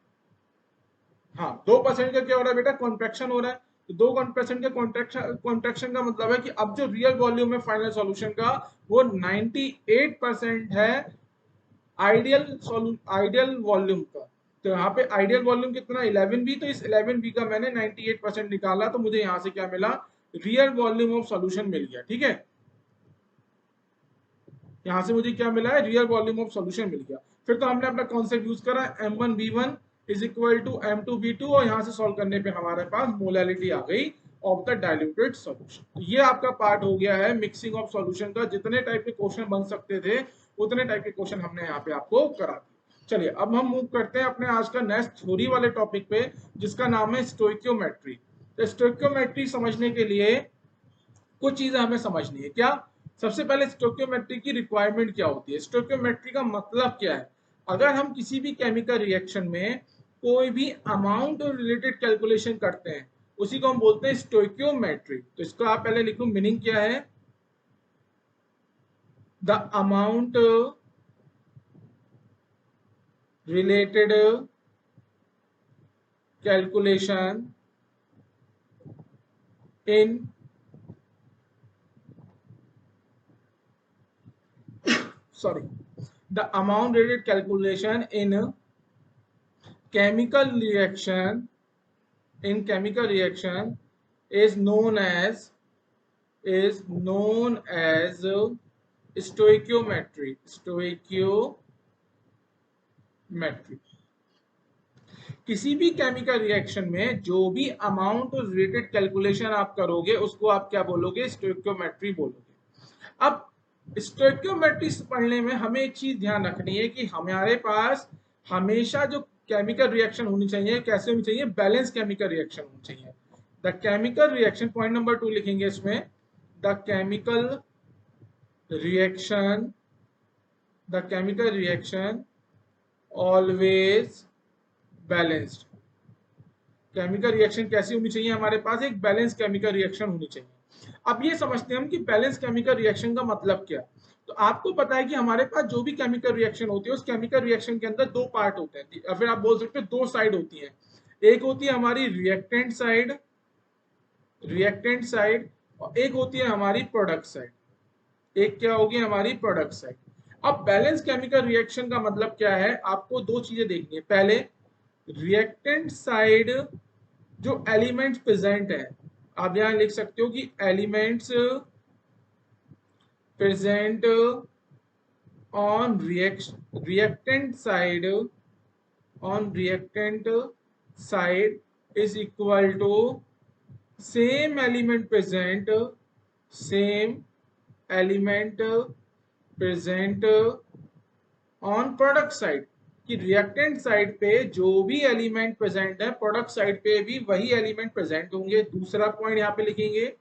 हाँ 2% का क्या हो रहा है बेटा, कॉन्ट्रैक्शन हो रहा है। तो 2% का कॉन्ट्रैक्शन का मतलब है कि अब जो रियल वॉल्यूम है फाइनल सॉल्यूशन का, वो 98% है आइडियल वॉल्यूम का। तो यहाँ पे आइडियल वॉल्यूम कितना 11V, तो इस 11V का मैंने 98% निकाला, तो मुझे यहाँ से क्या मिला, रियल वॉल्यूम ऑफ सॉल्यूशन मिल गया, ठीक है। यहाँ से मुझे क्या मिला है, रियल वॉल्यूम ऑफ सॉल्यूशन मिल गया। फिर तो हमने अपना कॉन्सेप्ट यूज करा M1V1 is equal to M2V2, और यहाँ से सॉल्व करने पे हमारे पास मोलैलिटी आ गई ऑफ द डाइल्यूटेड सॉल्यूशन। तो ये आपका पार्ट हो गया है मिक्सिंग ऑफ सॉल्यूशन का। जितने टाइप के क्वेश्चन बन सकते थे उतने टाइप के क्वेश्चन हमने यहाँ पे आपको करा दिए। चलिए अब हम मूव करते हैं अपने आज का नेक्स्ट थ्योरी वाले टॉपिक पे, जिसका नाम है स्टोइकियोमेट्री। तो स्टोइकियोमेट्री समझने के लिए कुछ चीजें हमें समझनी है। क्या? सबसे पहले स्टोइकियोमेट्री की रिक्वायरमेंट क्या होती है, स्टोइकियोमेट्री का मतलब क्या है। अगर हम किसी भी केमिकल रिएक्शन में कोई भी अमाउंट रिलेटेड कैलकुलेशन करते हैं, उसी को हम बोलते हैं स्टोइकियोमेट्री। तो इसका आप पहले लिखो, मीनिंग क्या है, the amount related calculation in sorry the amount related calculation in chemical reaction is known as stoichiometry। किसी भी केमिकल रिएक्शन में जो भी अमाउंट रिलेटेड कैलकुलेशन आप करोगे उसको आप क्या बोलोगे, स्टोइकियोमेट्री बोलोगे। अब स्टोइकियोमेट्री पढ़ने में हमें एक चीज ध्यान रखनी है कि हमारे पास हमेशा जो केमिकल रिएक्शन होनी चाहिए कैसे होनी चाहिए, बैलेंस केमिकल रिएक्शन होनी चाहिए। The chemical reaction, point number 2 लिखेंगे इसमें, the chemical reaction always balanced. Chemical reaction कैसी होनी चाहिए, हमारे पास एक बैलेंस केमिकल रिएक्शन होनी चाहिए। अब ये समझते हैं हम कि बैलेंस केमिकल रिएक्शन का मतलब क्या। तो आपको पता है कि हमारे पास जो भी केमिकल रिएक्शन होती है उस केमिकल रिएक्शन के अंदर दो पार्ट होते हैं, या फिर आप बोल सकते हो दो साइड होती हैं। एक होती है हमारी रिएक्टेंट साइड और एक होती है हमारी प्रोडक्ट साइड। एक क्या होगी हमारी प्रोडक्ट साइड। अब बैलेंस केमिकल रिएक्शन का मतलब क्या है, आपको दो चीजें देखनी है। पहले रिएक्टेंट साइड जो एलिमेंट्स प्रेजेंट है, आप यहां लिख सकते हो कि elements present on reactant side is equal to same element present on product side, कि रिएक्टेंट साइड पे जो भी एलिमेंट प्रेजेंट है प्रोडक्ट साइड पे भी वही एलिमेंट प्रेजेंट होंगे। दूसरा पॉइंट यहाँ पे लिखेंगे,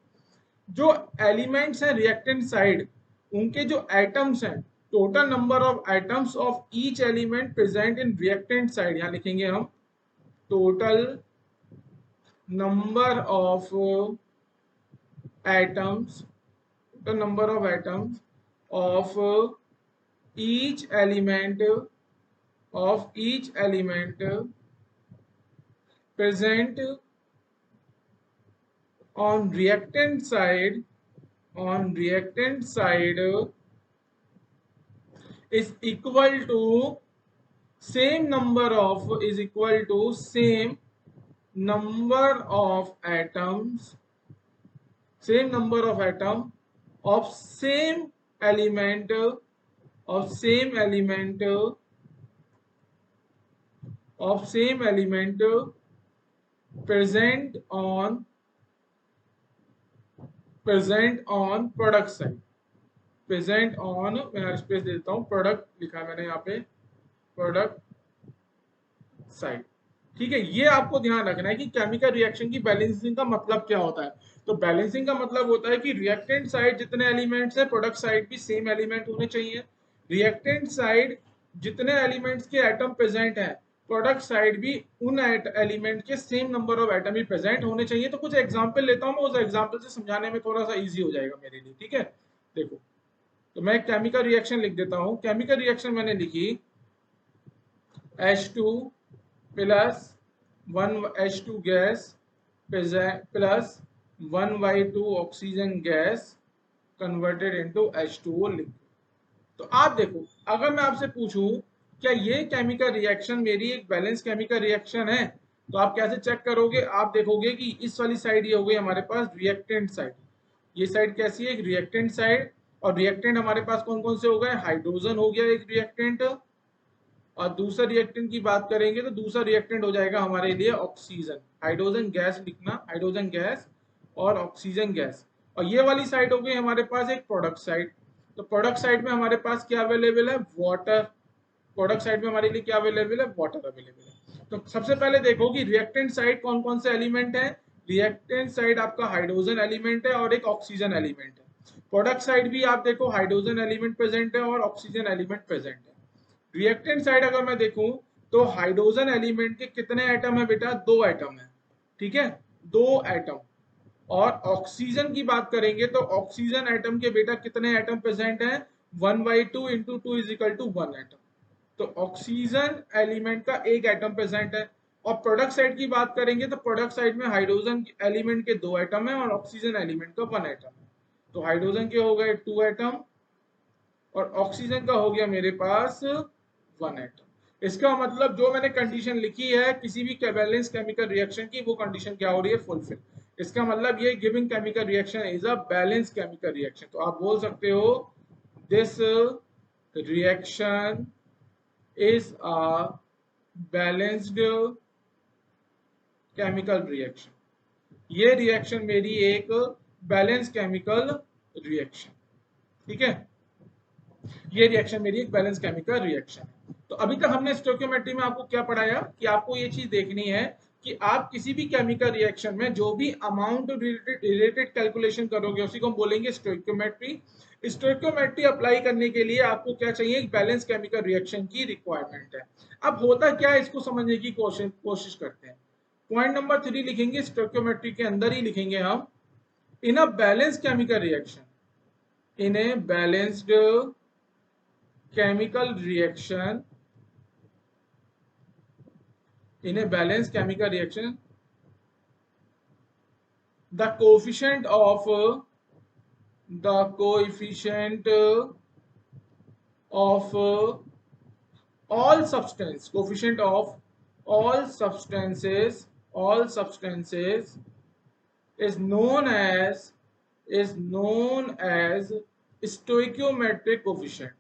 जो एलिमेंट्स हैं रिएक्टेंट साइड उनके जो एटम्स हैं, total number of atoms of each element present in reactant side, यहां लिखेंगे हम total number of atoms of each element present on reactant side is equal to same number of atoms of same element present on product side. मैं space दे देता हूं, product लिखा है मैंने यहाँ पे प्रोडक्ट साइड। ठीक है, ये आपको ध्यान रखना है कि केमिकल रिएक्शन की बैलेंसिंग का मतलब क्या होता है। तो बैलेंसिंग का मतलब होता है कि रिएक्टेंट साइड जितने एलिमेंट्स है प्रोडक्ट साइड भी सेम एलिमेंट होने चाहिए। रिएक्टेंट साइड जितने एलिमेंट्स के एटम प्रेजेंट है प्रोडक्ट साइड भी उन एलिमेंट के same number of atom he present होने चाहिए। तो कुछ एग्जांपल लेता हूं, मैं उस एग्जांपल से समझाने में थोड़ा सा इजी हो जाएगा मेरे लिए। ठीक है, देखो, तो मैं केमिकल रिएक्शन लिख देता हूं। केमिकल रिएक्शन मैंने लिखी H2 plus 1H2 gas plus 1Y2 oxygen gas converted into H2O लिख। तो आप देखो, अगर मैं आपसे पूछूं क्या ये केमिकल रिएक्शन मेरी एक बैलेंस केमिकल रिएक्शन है, तो आप कैसे चेक करोगे। आप देखोगे कि इस वाली साइड ये हो गई हमारे पास रिएक्टेंट साइड, ये साइड कैसी है, एक रिएक्टेंट साइड। और रिएक्टेंट हमारे पास कौन कौन से हो गए, हाइड्रोजन हो गया एक रिएक्टेंट, और दूसरा रिएक्टेंट की बात करेंगे तो दूसरा रिएक्टेंट हो जाएगा हमारे लिए ऑक्सीजन। हाइड्रोजन गैस लिखना, हाइड्रोजन गैस और ऑक्सीजन गैस। और ये वाली साइड हो गई हमारे पास एक प्रोडक्ट साइड। तो प्रोडक्ट साइड में हमारे पास क्या अवेलेबल है, वाटर। प्रोडक्ट साइड में हमारे लिए क्या अवेलेबल है, वाटर अवेलेबल है। तो सबसे पहले देखो कि रिएक्टेंट साइड कौन कौन से एलिमेंट है। रिएक्टेंट साइड आपका हाइड्रोजन एलिमेंट है और एक ऑक्सीजन एलिमेंट है। प्रोडक्ट साइड भी आप देखो हाइड्रोजन एलिमेंट प्रेजेंट है और ऑक्सीजन एलिमेंट प्रेजेंट है। रिएक्टेंट साइड अगर मैं देखूं तो हाइड्रोजन एलिमेंट के कितने एटम है बेटा, 2 एटम है। ठीक है, 2 एटम। और ऑक्सीजन की बात करेंगे तो ऑक्सीजन एटम के बेटा कितने एटम प्रेजेंट हैं, 1/2 into 2 is equal to 1 atom. तो ऑक्सीजन एलिमेंट का एक एटम प्रेजेंट है। और प्रोडक्ट साइड की बात करेंगे तो प्रोडक्ट साइड में हाइड्रोजन एलिमेंट के 2 एटम है और ऑक्सीजन एलिमेंट का 1 एटम है। तो हाइड्रोजन के हो गए 2 एटम और ऑक्सीजन का हो गया मेरे पास 1 एटम। इसका मतलब जो मैंने कंडीशन लिखी है किसी भी बैलेंस केमिकल रिएक्शन की, वो कंडीशन क्या हो रही है, फुलफिल। इसका मतलब ये giving chemical reaction is a balance chemical reaction. तो आप बोल सकते हो this reaction is a balanced chemical reaction. ये रिएक्शन मेरी एक बैलेंस केमिकल रिएक्शन। ठीक है, ये रिएक्शन मेरी एक बैलेंस केमिकल रिएक्शन है। तो अभी तक हमने स्टोइकियोमेट्री में आपको क्या पढ़ाया कि आपको ये चीज देखनी है कि आप किसी भी केमिकल रिएक्शन में जो भी अमाउंट रिलेटेड कैलकुलेशन करोगे उसी को हम बोलेंगे स्टोइकियोमेट्री। स्टोइकियोमेट्री अप्लाई करने के लिए आपको क्या चाहिए, एक बैलेंस केमिकल रिएक्शन की रिक्वायरमेंट है। अब होता क्या है, इसको समझने की कोशिश करते हैं। पॉइंट नंबर 3 लिखेंगे, स्टोइकियोमेट्री के अंदर ही लिखेंगे हम, in a balance chemical reaction, in a balanced chemical reaction, in a balanced chemical reaction, the coefficient of all substance, coefficient of all substances is known as stoichiometric coefficient.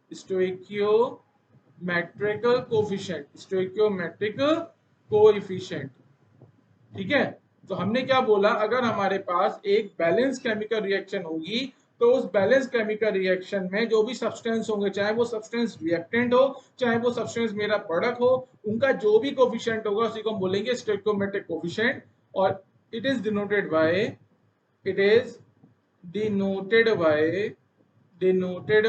ठीक है। तो हमने क्या बोला, अगर हमारे पास एक बैलेंस केमिकल रिएक्शन होगी तो उस बैलेंस केमिकल रिएक्शन में जो भी सब्सटेंस होंगे, चाहे वो सब्सटेंस रिएक्टेंट हो चाहे वो सब्सटेंस मेरा प्रोडक्ट हो, उनका जो भी कोफिशिएंट होगा उसी को हम बोलेंगे स्टोइकियोमेट्रिक कोफिशिएंट। और it is denoted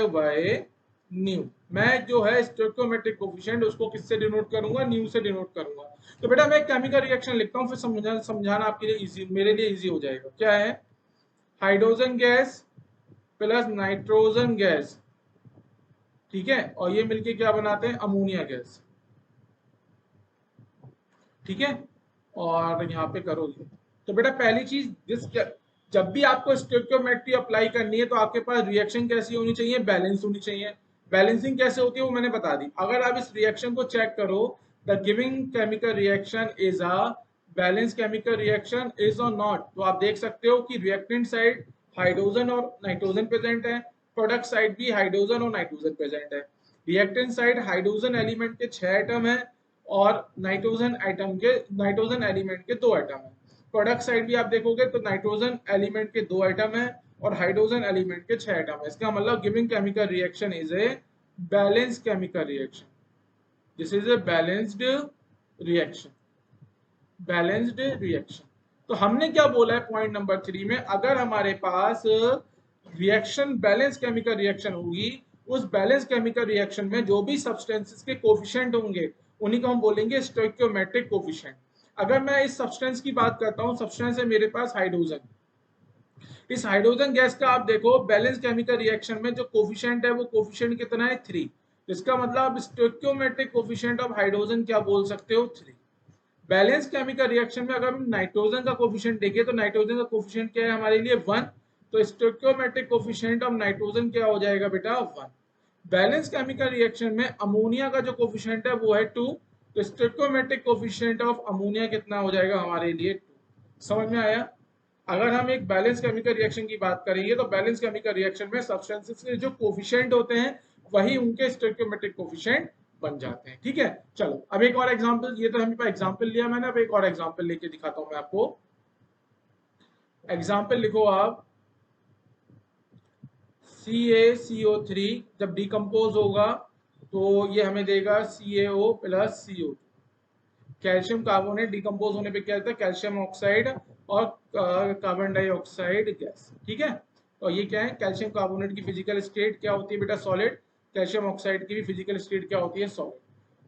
by new. मैं जो है स्टोइकियोमेट्रिक कोफिशिएंट उसको किससे डिनोट करूंगा, न्यू से डिनोट करूंगा। तो बेटा मैं एक केमिकल रिएक्शन लिखता हूं, फिर समझाना आपके लिए इजी, मेरे लिए इजी हो जाएगा। क्या है, hydrogen gas plus nitrogen gas, ठीक है, और ये मिलके क्या बनाते हैं, अमोनिया गैस, ठीक है। और यहाँ पे करोगे तो बेटा पहली चीज, जब भी आपको स्टोइकियोमेट्री अप्लाई करनी है तो आपके पास रिएक्शन कैसी होनी चाहिए, बैलेंस होनी चाहिए। बैलेंसिंग कैसे होती है वो मैंने बता दी। अगर आप इस रिएक्शन को चेक करो, the giving chemical reaction is a balance chemical reaction is और नॉट, तो आप देख सकते हो कि रिएक्टेंट साइड हाइड्रोजन और नाइट्रोजन प्रेजेंट है, प्रोडक्ट साइड भी हाइड्रोजन और नाइट्रोजन प्रेजेंट है। रिएक्टेंट साइड हाइड्रोजन एलिमेंट के 6 एटम है और नाइट्रोजन एलिमेंट के 2 एटम है। प्रोडक्ट साइड भी आप देखोगे तो नाइट्रोजन एलिमेंट के 2 एटम है और हाइड्रोजन एलिमेंट के 6 एटम है। इसका मतलब giving chemical reaction is a balanced chemical reaction. This is a balanced reaction. तो हमने क्या बोला है पॉइंट नंबर 3 में, अगर हमारे पास रिएक्शन बैलेंस केमिकल रिएक्शन होगी, उस बैलेंस केमिकल रिएक्शन में जो भी सब्सटेंसेस के कोफिशिएंट होंगे उन्हीं को हम बोलेंगे स्टोइकियोमेट्रिक कोफिशिएंट। अगर मैं इस सब्सटेंस की बात करता हूं, सब्सटेंस है मेरे पास हाइड्रोजन। इस हाइड्रोजन गैस का आप देखो बैलेंस केमिकल रिएक्शन में जो कोफिशिएंट है वो कोफिशिएंट कितना है, 3। इसका मतलब स्टोइकियोमेट्रिक कोफिशिएंट ऑफ हाइड्रोजन क्या बोल सकते हो, 3। बैलेंस केमिकल रिएक्शन में अगर हम नाइट्रोजन का कोफिशिएंट देखें तो नाइट्रोजन का कोफिशिएंट क्या है हमारे लिए, 1। तो स्टोइकियोमेट्रिक कोफिशिएंट ऑफ नाइट्रोजन क्या हो जाएगा बेटा, 1। बैलेंस केमिकल रिएक्शन में अमोनिया का जो कोफिशिएंट है वो है 2, तो स्टोइकियोमेट्रिक कोफिशिएंट ऑफ अमोनिया कितना हो जाएगा हमारे लिए, 2। समझ में आया। अगर हम एक बैलेंस केमिकल रिएक्शन की बात करेंगे तो बैलेंस केमिकल रिएक्शन में सब्सटेंसेस के जो कोफिशिएंट होते हैं वही उनके स्टोइकियोमेट्रिक कोफिशिएंट बन जाते हैं, ठीक है। चलो अब एक और एग्जांपल, ये तो हमें एग्जांपल लिया मैंने, अब एक और एग्जांपल लेके दिखाता हूं मैं आपको। एग्जांपल लिखो आप, CaCO3 जब डिकम्पोज होगा तो ये हमें देगा CaO plus CO। Calcium carbonate decompose होने पे क्या होता है, कैल्शियम ऑक्साइड और कार्बन डाइऑक्साइड गैस, ठीक है। और ये क्या है, कैल्शियम कार्बोनेट की फिजिकल स्टेट क्या होती है बेटा, सॉलिड। कैल्शियम ऑक्साइड की भी फिजिकल स्टेट क्या होती है, सॉलिड।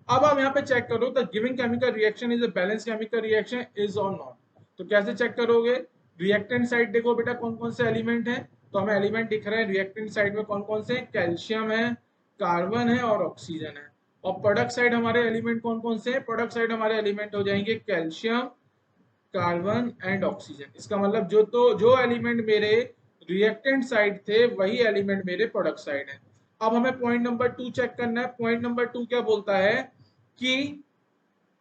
अब आप यहाँ पे चेक करो the giving chemical reaction is a balance chemical reaction is और नॉट। तो कैसे चेक करोगे, रिएक्टेंट साइड देखो बेटा कौन कौन से एलिमेंट है, तो हमें एलिमेंट दिख रहे हैं रिएक्टेंट साइड में कौन कौन से, कैल्शियम है, कार्बन है और ऑक्सीजन है। और प्रोडक्ट साइड हमारे एलिमेंट कौन कौन से हैं, प्रोडक्ट साइड हमारे एलिमेंट हो जाएंगे कैल्शियम, कार्बन एंड ऑक्सीजन। इसका मतलब जो एलिमेंट मेरे रिएक्टेंट साइड थे वही एलिमेंट मेरे प्रोडक्ट साइड है। अब हमें पॉइंट नंबर 2 चेक करना है। पॉइंट नंबर 2 क्या बोलता है कि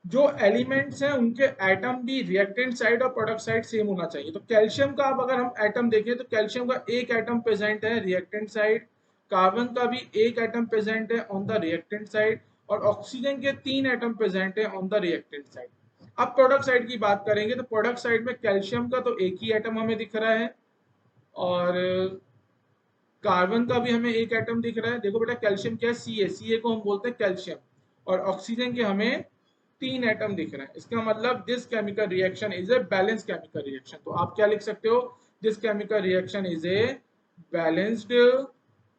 जो एलिमेंट्स हैं उनके एटम भी रिएक्टेंट साइड और प्रोडक्ट साइड सेम होना चाहिए। तो कैल्शियम का अब अगर हम एटम देखें तो कैल्शियम का एक एटम प्रेजेंट है रिएक्टेंट साइड, कार्बन का भी एक एटम प्रेजेंट है ऑन द रिएक्टेंट साइड और ऑक्सीजन के 3 एटम प्रेजेंट है ऑन द रिएक्टेंट साइड। अब प्रोडक्ट साइड की बात करेंगे तो प्रोडक्ट साइड में कैल्शियम का तो एक ही एटम हमें दिख रहा है और कार्बन का भी हमें एक एटम दिख रहा है। देखो बेटा कैल्शियम क्या है, Ca को हम बोलते हैं कैल्शियम, और ऑक्सीजन के हमें 3 एटम दिख रहे हैं। इसका मतलब this chemical reaction is a balanced chemical reaction. तो आप क्या लिख सकते हो, this chemical reaction is a balanced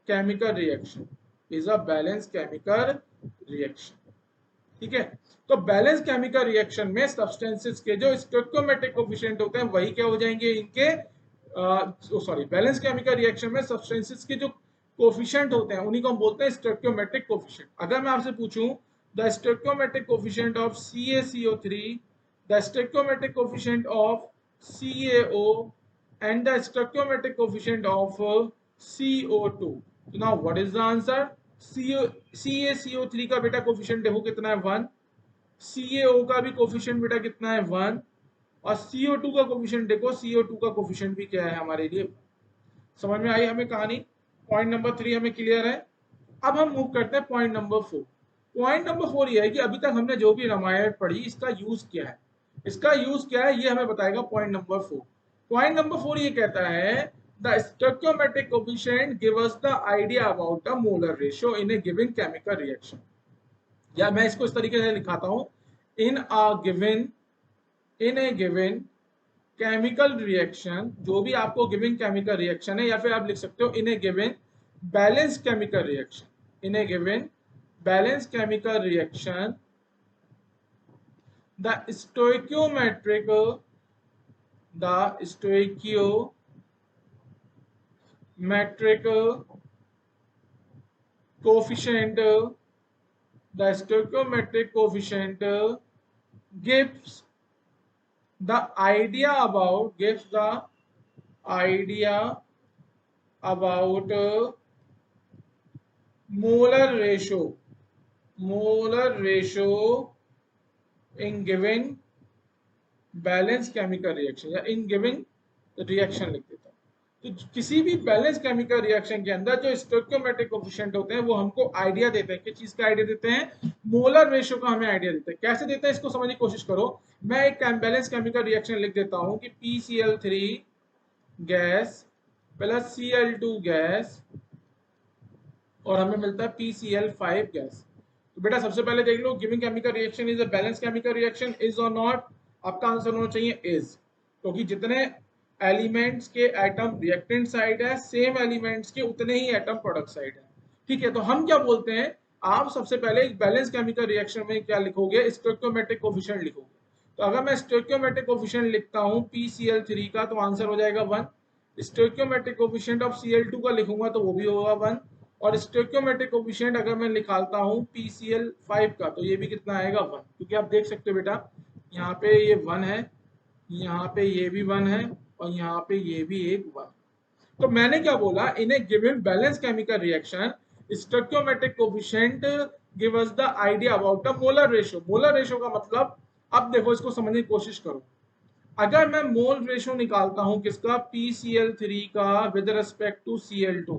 chemical reaction, is a balanced chemical reaction, ठीक है। तो बैलेंस केमिकल रिएक्शन में सब्सटेंसेस के जो स्टोइकियोमेट्रिक कोफिशिएंट होते हैं वही क्या हो जाएंगे, इनके सॉरी बैलेंस केमिकल रिएक्शन में सब्सटेंसेस के जो कोफिशिएंट होते हैं उन्हीं को हम बोलते हैं स्टोइकियोमेट्रिक कोफिशिएंट। अगर मैं आपसे पूछूं the stoichiometric coefficient of CaCO3, the stoichiometric coefficient of CaO and the stoichiometric coefficient of CO2, so now what is the answer? CaCO3 का बेटा कोफिशिएंट देखो कितना है 1, CaO का भी कोफिशिएंट बेटा कितना है 1, और CO2 का कोफिशिएंट देखो, CO2 का कोफिशिएंट भी क्या है हमारे लिए। समझ में आई हमें कहानी? पॉइंट नंबर 3 हमें क्लियर है। अब हम मूव करते हैं पॉइंट नंबर 4। पॉइंट नंबर 4 ये है कि अभी तक हमने जो भी रामायण पढ़ी इसका यूज क्या है, इसका यूज क्या है ये हमें बताएगा पॉइंट नंबर 4। पॉइंट नंबर 4 ये कहता है the stoichiometric coefficient give us the idea about the molar ratio in a given chemical reaction. या मैं इसको इस तरीके से लिखाता हूं, इन ए गिवन केमिकल रिएक्शन, जो भी आपको गिवन केमिकल रिएक्शन है, या फिर आप लिख सकते हो in a given balance chemical reaction, in a given balance chemical reaction the stoichiometric coefficient, the stoichiometric coefficient gives the idea about molar ratio in given balance chemical reaction, या in giving reaction लिख देता हूं। तो किसी भी balance chemical reaction के अंदर जो स्टोइकियोमेट्रिक कोफिशिएंट होते हैं वो हमको आइडिया देते हैं। किस चीज का आइडिया देते हैं? मोलर रेशियो का हमें आइडिया देते हैं। कैसे देते हैं इसको समझने की कोशिश करो। मैं एक बैलेंस केमिकल रिएक्शन लिख देता हूं कि PCl3 gas plus Cl2 gas और हमें मिलता है PCl5 गैस। तो बेटा सबसे पहले देख लो, giving chemical reaction is a balance chemical reaction, is और नॉट? आपका आंसर होना चाहिए इज, क्योंकि जितने एलिमेंट्स के एटम रिएक्टेंट साइड है, सेम एलिमेंट्स के उतने ही एटम प्रोडक्ट साइड है। ठीक है, तो हम क्या बोलते हैं, आप सबसे पहले एक बैलेंस केमिकल रिएक्शन में क्या लिखोगे? स्टोइकियोमेट्रिक कोफिशिएंट लिखोगे। तो अगर मैं स्टोइकियोमेट्रिक कोफिशिएंट लिखता हूं PCl3 का तो आंसर हो जाएगा 1। स्टोइकियोमेट्रिक कोफिशिएंट ऑफ Cl2 का लिखूंगा तो वो भी होगा 1, और स्टोइकियोमेट्रिक कोफिशिएंट अगर मैं निकालता हूं PCl5 का तो ये भी कितना आएगा 1, क्योंकि आप देख सकते हो बेटा यहाँ पे ये 1 है, यहाँ पे ये भी 1 है, और यहाँ पे ये भी एक 1। तो मैंने क्या बोला, in a given balance chemical reaction stoichiometric coefficient give us the idea about the molar ratio. Molar ratio का मतलब, अब देखो इसको समझने की कोशिश करो। अगर मैं मोल रेशियो निकालता हूं किसका? PCl3 का विद रिस्पेक्ट टू Cl2,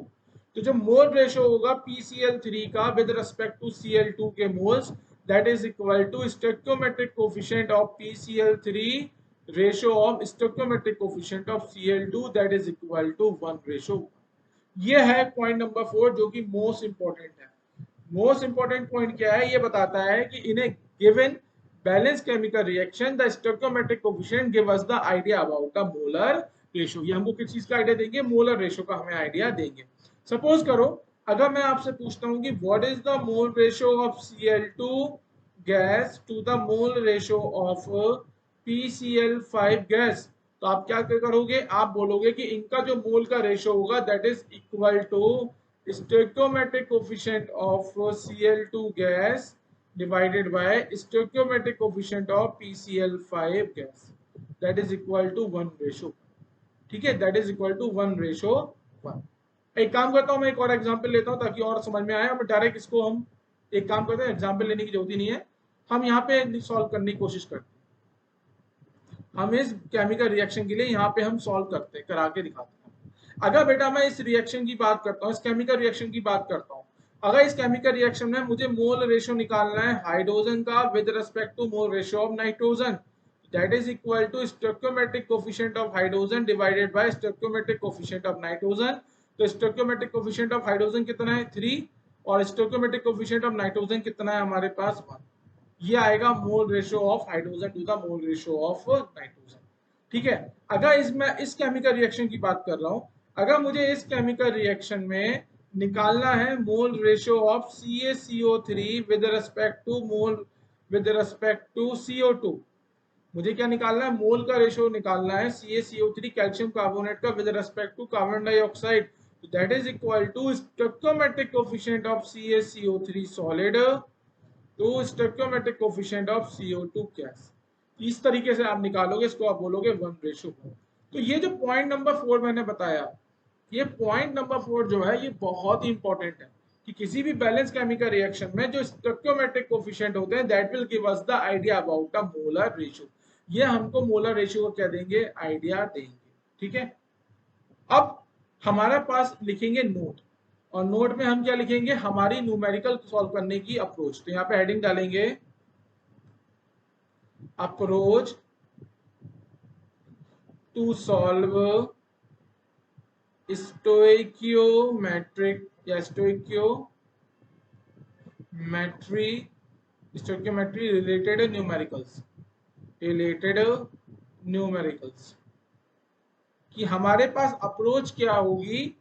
तो जो मोल रेशियो होगा PCl3 का विद रिस्पेक्ट टू Cl2 के moles, that is equal to stoichiometric coefficient of PCl3 ratio of stoichiometric coefficient of Cl2, that is equal to 1:1। ये है point number 4 जो कि most important है। मोस्ट इंपॉर्टेंट पॉइंट क्या है? ये बताता है कि in a given balance chemical reaction the stoichiometric coefficient give us the idea about the molar ratio. ये हमको किस चीज का आइडिया देंगे? मोलर रेशियो का हमें आइडिया देंगे। सपोज करो अगर मैं आपसे पूछता हूं कि what is the mole ratio of Cl2 gas to the mole ratio of PCl5 gas, तो आप क्या करोगे? आप बोलोगे कि इनका जो मोल का रेशियो होगा that is equal to stoichiometric coefficient of Cl2 gas divided by stoichiometric coefficient of PCl5 gas, that is equal to 1:1। ठीक है, that is equal to 1:1। एक काम करता हूं, मैं एक और एग्जांपल लेता हूं ताकि और समझ में आए। हम डायरेक्ट इसको हम एक काम करते हैं, एग्जांपल लेने की जरूरत ही नहीं है, हम यहाँ पे सॉल्व करने की कोशिश करते हैं। हम इस केमिकल रिएक्शन के लिए यहाँ पे हम सॉल्व करते हैं, करा के दिखाते हैं। अगर बेटा मैं इस रिएक्शन की बात करता हूँ, इस केमिकल रिएक्शन की बात करता हूँ, अगर इस केमिकल रिएक्शन में मुझे मोल रेशियो निकालना है हाइड्रोजन का with respect to mole ratio of nitrogen, that is equal to stoichiometric coefficient of hydrogen divided by stoichiometric coefficient of nitrogen. तो स्टोइकियोमेट्रिक कोफिशिएंट ऑफ हाइड्रोजन कितना है? 3, और स्टोइकियोमेट्रिक कोफिशिएंट ऑफ नाइट्रोजन कितना है हमारे पास? 1। ये आएगा mole ratio of hydrogen to the mole ratio of nitrogen. ठीक है, अगर मैं इस केमिकल रिएक्शन की बात कर रहा हूं, अगर मुझे इस केमिकल रिएक्शन में निकालना है mole ratio of CaCO3 with respect to CO2, मुझे क्या निकालना है? मोल का रेशियो निकालना है CaCO3 कैल्शियम कार्बोनेट का with respect to carbon dioxide. That is equal to stoichiometric coefficient of CaCO3 solid to stoichiometric coefficient of CO2 gas. इस तरीके से आप निकालोगे, इसको आप बोलोगे 1:4। तो ये जो पॉइंट नंबर 4 मैंने बताया, ये पॉइंट नंबर 4 जो है ये बहुत ही इंपॉर्टेंट है कि किसी भी बैलेंस केमिकल रिएक्शन में जो स्टोइकियोमेट्रिक कोफिशिएंट होते हैं that will give us the idea about the molar ratio. ये हमको मोलर रेशियो को क्या देंगे, आइडिया देंगे। ठीक है, अब हमारे पास लिखेंगे नोट, और नोट में हम क्या लिखेंगे, हमारी न्यूमेरिकल सॉल्व करने की अप्रोच। तो यहाँ पे हेडिंग डालेंगे अप्रोच टू सॉल्व स्टोइकियोमेट्रिक या स्टोइकियोमेट्री रिलेटेड न्यूमेरिकल्स कि हमारे पास अप्रोच क्या होगी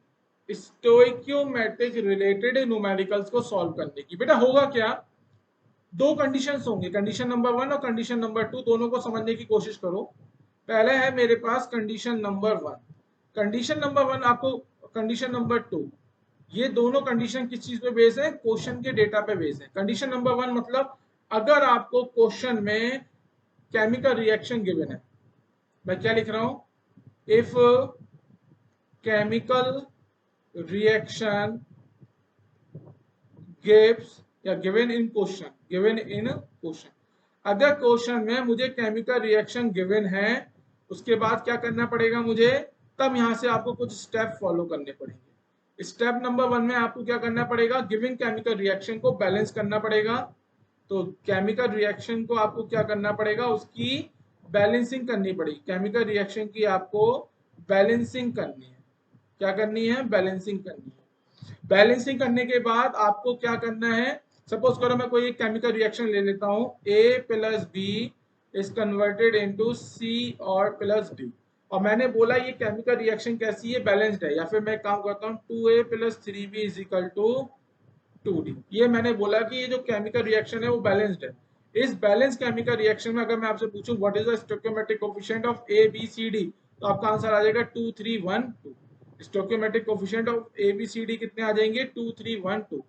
स्टोइकियोमेट्रिक रिलेटेड न्यूमेरिकल्स को सॉल्व करने की। बेटा होगा क्या, दो कंडीशंस होंगे, कंडीशन नंबर 1 और कंडीशन नंबर 2, दोनों को समझने की कोशिश करो। पहले है मेरे पास कंडीशन नंबर 1, कंडीशन नंबर 1 आपको कंडीशन नंबर 2, ये दोनों कंडीशन किस चीज पे बेस है, क्वेश्चन के डेटा पे बेस है। कंडीशन नंबर 1 मतलब अगर आपको क्वेश्चन में केमिकल रिएक्शन गिवन है, मैं क्या लिख रहा हूं, इफ केमिकल रिएक्शन गिव्स या गिवन इन क्वेश्चन, अगर क्वेश्चन में मुझे केमिकल रिएक्शन गिवन है, उसके बाद क्या करना पड़ेगा मुझे, तब यहां से आपको कुछ स्टेप फॉलो करने पड़ेंगे। स्टेप नंबर 1 में आपको क्या करना पड़ेगा, गिविंग केमिकल रिएक्शन को बैलेंस करना पड़ेगा। तो केमिकल रिएक्शन को आपको क्या करना पड़ेगा, उसकी बैलेंसिंग करनी पड़ेगी। केमिकल रिएक्शन की आपको बैलेंसिंग करनी है, क्या करनी है, बैलेंसिंग करनी है। बैलेंसिंग करने के बाद आपको क्या करना है, सपोज करो मैं कोई एक केमिकल रिएक्शन ले लेता हूं, A + B is converted into C और + D, और मैंने बोला ये केमिकल रिएक्शन कैसी है, बैलेंस्ड है। या फिर मैं काम करता हूं 2A + 3B = 2D, ये मैंने बोला कि ये जो केमिकल रिएक्शन है वो बैलेंस्ड है। इस बैलेंस केमिकल रिएक्शन में अगर मैं आपसे पूछूं what is the stoichiometric coefficient of ABCD, तो आपका आंसर आ जाएगा 2 3 1 2। स्टोइकियोमेट्रिक कोफिशिएंट ऑफ ABCD कितने आ जाएंगे, 2 3 1 2।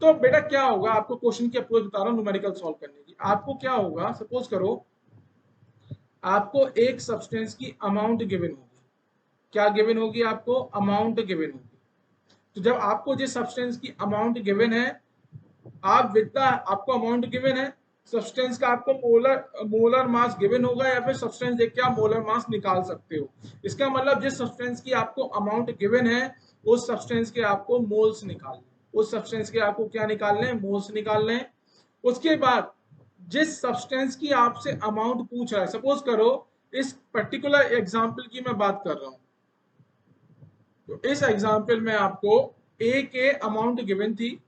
तो बेटा क्या होगा, आपको क्वेश्चन की अप्रोच बता रहा हूं न्यूमेरिकल सॉल्व करने की। आपको क्या होगा, सपोज करो आपको एक सब्सटेंस की अमाउंट गिवन होगी, क्या गिवन होगी, आपको अमाउंट गिवन होगी। तो जब आपको जिस सब्सटेंस की अमाउंट गिवन है, आप विद द आपको अमाउंट गिवन है, सब्सटेंस का आपको मोलर मास गिवन होगा, या फिर सब्सटेंस देख के आप मोलर मास निकाल सकते हो। इसका मतलब जिस सब्सटेंस की आपको अमाउंट गिवन है, उस सब्सटेंस के आपको मोल्स निकालने, उस सब्सटेंस के आपको क्या निकालने हैं, मोल्स निकालने हैं। उसके बाद जिस सब्सटेंस की आपसे अमाउंट पूछ रहा है, सपोज करो इस पर्टिकुलर एग्जाम्पल की मैं बात कर रहा हूं, तो इस एग्जाम्पल में आपको ए के अमाउंट गिवन थी,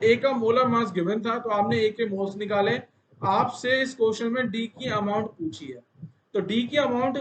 ए का मोलर मास गिवन था, तो आपने ए के मोल्स निकाले। आपसे इस क्वेश्चन में डी की अमाउंट पूछी है, तो डी की अमाउंट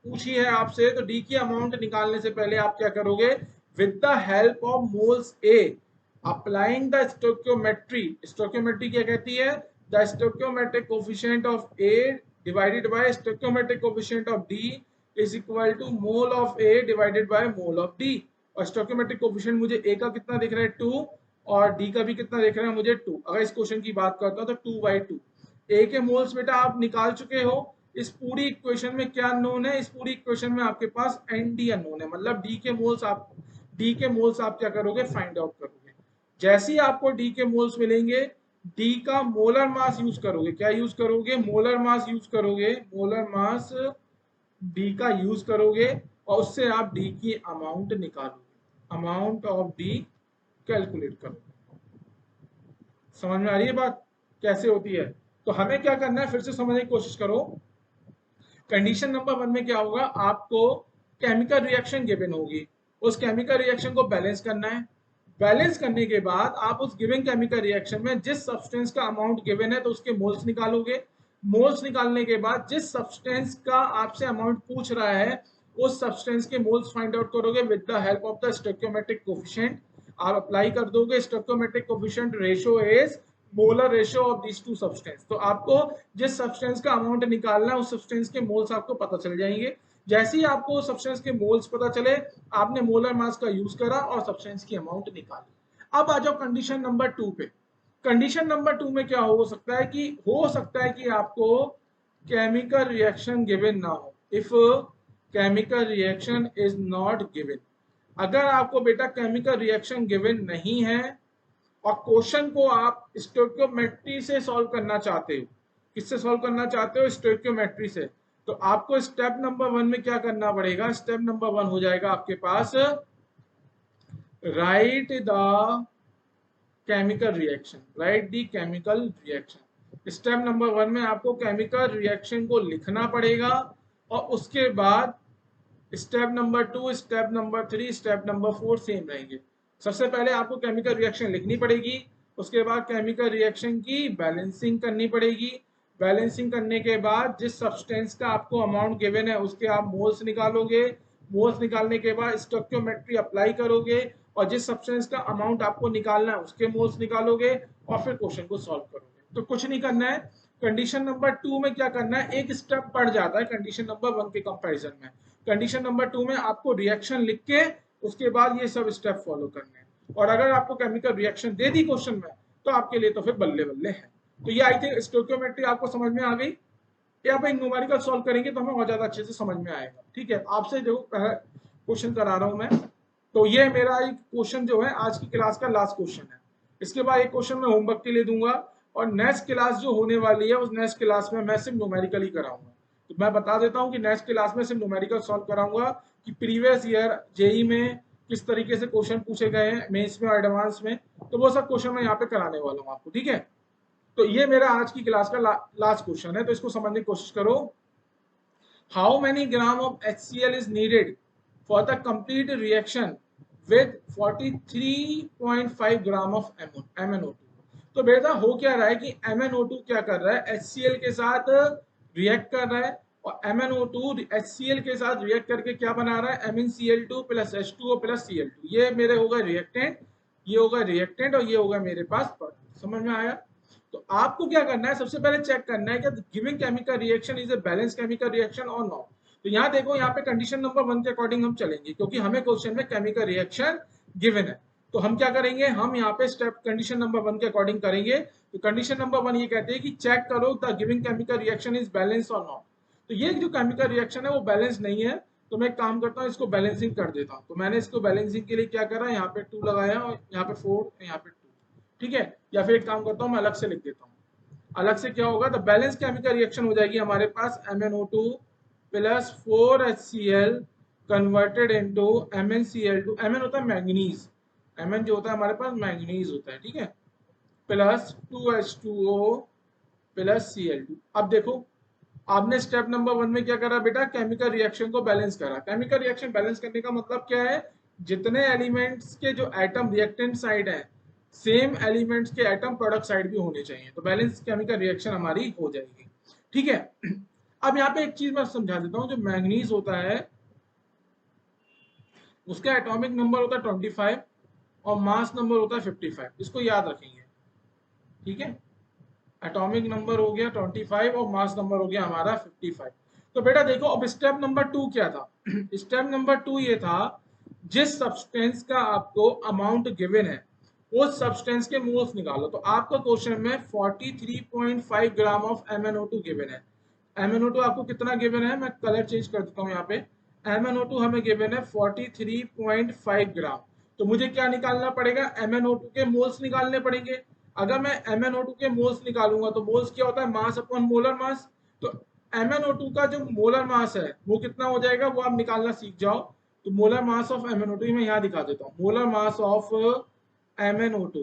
पूछी है आपसे, तो डी की अमाउंट निकालने से पहले आप क्या करोगे, with the help of moles a applying the stoichiometry, stoichiometry क्या कहती है, the stoichiometric coefficient of A divided by stoichiometric coefficient of D is equal to mole of A divided by mole of D. और stoichiometric coefficient मुझे A का कितना दिख रहा है, 2, और डी का भी कितना देख रहे हैं मुझे, 2। अगर इस क्वेश्चन की बात करता हूं तो 2/2। ए के मोल्स बेटा आप निकाल चुके हो। इस पूरी इक्वेशन में क्या अननोन है, इस पूरी इक्वेशन में आपके पास एनडी अननोन है, मतलब डी के मोल्स आप क्या करोगे, फाइंड आउट करोगे। जैसे ही आपको डी के मोल्स मिलेंगे, डी का मोलर मास यूज करोगे, क्या यूज करोगे, मोलर मास यूज करोगे, मोलर मास डी का यूज करोगे, और उससे आप डी की अमाउंट निकालोगे, अमाउंट ऑफ डी कैलकुलेट करो। समझ में आ रही है बात कैसे होती है। तो हमें क्या करना है, फिर से समझने की कोशिश करो। कंडीशन नंबर 1 में क्या होगा, आपको केमिकल रिएक्शन गिवन होगी, उस केमिकल रिएक्शन को बैलेंस करना है। बैलेंस करने के बाद आप उस गिवन केमिकल रिएक्शन में जिस सब्सटेंस का अमाउंट गिवन है, तो उसके मोल्स निकालोगे। मोल्स निकालने के बाद जिस सब्सटेंस का आपसे अमाउंट पूछ रहा है, उस सब्सटेंस के मोल्स फाइंड आउट करोगे with the help of the stoichiometric coefficient. आप अप्लाई कर दोगे stoichiometric coefficient ratio is molar ratio of this to substance. तो आपको जिस सब्सटेंस का अमाउंट निकालना है, उस सब्सटेंस के मोल्स आपको पता चल जाएंगे। जैसे ही आपको सब्सटेंस के मोल्स पता चले, आपने मोलर मास का यूज करा और सब्सटेंस की अमाउंट निकाली। अब आ जाओ कंडीशन नंबर 2 पे। कंडीशन नंबर 2 में क्या हो सकता है कि आपको केमिकल रिएक्शन गिवन ना हो। If chemical reaction is not given, अगर आपको बेटा केमिकल रिएक्शन गिवन नहीं है और क्वेश्चन को आप स्टोइकियोमेट्री से सॉल्व करना चाहते हो, किससे सॉल्व करना चाहते हो? स्टोइकियोमेट्री से। तो आपको स्टेप नंबर 1 में क्या करना पड़ेगा? स्टेप नंबर 1 हो जाएगा आपके पास right the chemical reaction, right the chemical reaction. Step number 1 में आपको केमिकल रिएक्शन को लिखना पड़ेगा और उसके बाद step number 2, step number 3, step number 4 same रहेंगे। सबसे पहले आपको केमिकल रिएक्शन लिखनी पड़ेगी, उसके बाद केमिकल रिएक्शन की बैलेंसिंग करनी पड़ेगी। बैलेंसिंग करने के बाद जिस सब्सटेंस का आपको अमाउंट गिवन है उसके आप मोल्स निकालोगे। मोल्स निकालने के बाद स्टोइकियोमेट्री अप्लाई करोगे और जिस सब्सटेंस का अमाउंट आपको निकालना है उसके मोल्स निकालोगे और फिर क्वेश्चन को सॉल्व करोगे। तो कुछ नहीं करना है। कंडीशन नंबर 2 में क्या करना है, एक स्टेप बढ़ जाता है कंडीशन नंबर 1 के कंपैरिजन में। कंडीशन नंबर 2 में आपको रिएक्शन लिख के उसके बाद ये सब स्टेप फॉलो करने हैं। और अगर आपको chemical reaction they the question में तो आपके लिए तो फिर बल्ले बल्ले है। तो ये आई थिंक स्टोइकियोमेट्री आपको समझ में आ गई। या पे न्यूमेरिकल सॉल्व करेंगे तो हमें और ज्यादा अच्छे से समझ में आएगा। ठीक है, आपसे जो क्वेश्चन करा रहा हूं मैं, तो ये मेरा एक क्वेश्चन जो है आज की क्लास का लास्ट क्वेश्चन है। इसके बाद एक क्वेश्चन मैं होमवर्क के लिए दूंगा और नेक्स्ट क्लास जो होने वाली है उस नेक्स्ट क्लास में मैं सिर्फ न्यूमेरिकल ही कराऊंगा। तो मैं बता देता हूं कि नेक्स्ट क्लास में सिर्फ न्यूमेरिकल सॉल्व कराऊंगा कि प्रीवियस ईयर जेई में किस तरीके से क्वेश्चन पूछे गए हैं, मेंस में और एडवांस में। तो वो सब क्वेश्चन मैं यहाँ पे कराने वाला हूँ आपको। ठीक है, तो ये मेरा आज की क्लास का लास्ट क्वेश्चन है, तो इसको समझने की कोशिश करो। How many gram of HCl is needed for the complete reaction with 43.5 gram of MnO2? तो बेटा हो क्या रहा है कि MnO2 क्या कर रहा है, HCl के साथ रिएक्ट कर रहा है और MnO2 HCl के साथ रिएक्ट करके क्या बना रहा है, MnCl2 plus H2O plus Cl2। ये मेरे होगा रिएक्टेंट, ये होगा रिएक्टेंट और ये होगा मेरे पास प्रोडक्ट। समझ में आया? तो आपको क्या करना है, सबसे पहले चेक करना है कि giving chemical reaction is a balance chemical reaction और नॉट। तो यहाँ देखो, यहाँ पे कंडीशन नंबर 1 के अकॉर्डिंग हम चलेंगे क्योंकि हमें क्वेश्चन में केमिकल रिएक्शन गिवन है। तो हम क्या करेंगे, हम यहाँ पे स्टेप कंडीशन नंबर 1 के अकॉर्डिंग करेंगे। तो कंडीशन नंबर 1 ये कहते हैं कि चेक करो the giving chemical reaction is balance और नॉट। तो ये जो केमिकल रिएक्शन है वो बैलेंस नहीं है, तो मैं काम करता हूँ इसको बैलेंसिंग कर देता हूँ। तो मैंने इसको बैलेंसिंग के लिए क्या करा, यहाँ पे 2 लगाया और यहाँ पे 4, यहाँ पे 2। ठीक है, या फिर एक काम करता हूँ मैं अलग से लिख देता हूँ। अलग से क्या होगा, द बैलेंस केमिकल रिएक्शन हो जाएगी हमारे पास MnO2 plus 4HCl converted into MnCl2। Mn होता है मैंगनीज, Mn जो होता है हमारे पास मैंगनीज होता है। ठीक है, प्लस 2H2O प्लस Cl2। अब देखो, आपने स्टेप नंबर 1 में क्या करा बेटा, केमिकल रिएक्शन को बैलेंस करा। केमिकल रिएक्शन बैलेंस करने का मतलब क्या है, जितने एलिमेंट्स के जो एटम रिएक्टेंट साइड है सेम एलिमेंट्स के एटम प्रोडक्ट साइड भी होने चाहिए, तो बैलेंस केमिकल रिएक्शन हमारी हो जाएगी। ठीक है, अब यहाँ पे एक चीज मैं समझा देता हूँ। जो मैंगनीज होता है उसका एटॉमिक नंबर होता है 25 और मास नंबर होता है 55, इसको याद रखेंगे। ठीक है, एटॉमिक नंबर हो गया 25 और मास नंबर हो गया हमारा 55। तो बेटा देखो, अब स्टेप नंबर 2 क्या था स्टेप नंबर 2 ये था, जिस सब्सटेंस का आपको अमाउंट गिवन है उस सब्सटेंस के मोल्स निकालो। तो आपका क्वेश्चन में 43.5 ग्राम ऑफ MnO2 गिवन है। MnO2 आपको कितना गिवन है, मैं कलर चेंज कर देता हूँ यहाँ पे। MnO2 हमें गिवन है 43.5 ग्राम। तो मुझे क्या निकालना पड़ेगा, MnO2 के मोल्स निकालने पड़ेंगे। अगर मैं MnO2 के मोल्स निकालूंगा तो मोल्स क्या होता है, मास अपॉन मोलर मास। तो MnO2 का जो मोलर मास है वो कितना हो जाएगा, वो आप निकालना सीख जाओ। तो मोलर मास ऑफ MnO2 मैं यहाँ दिखा देता हूँ, मोलर मास ऑफ MnO2।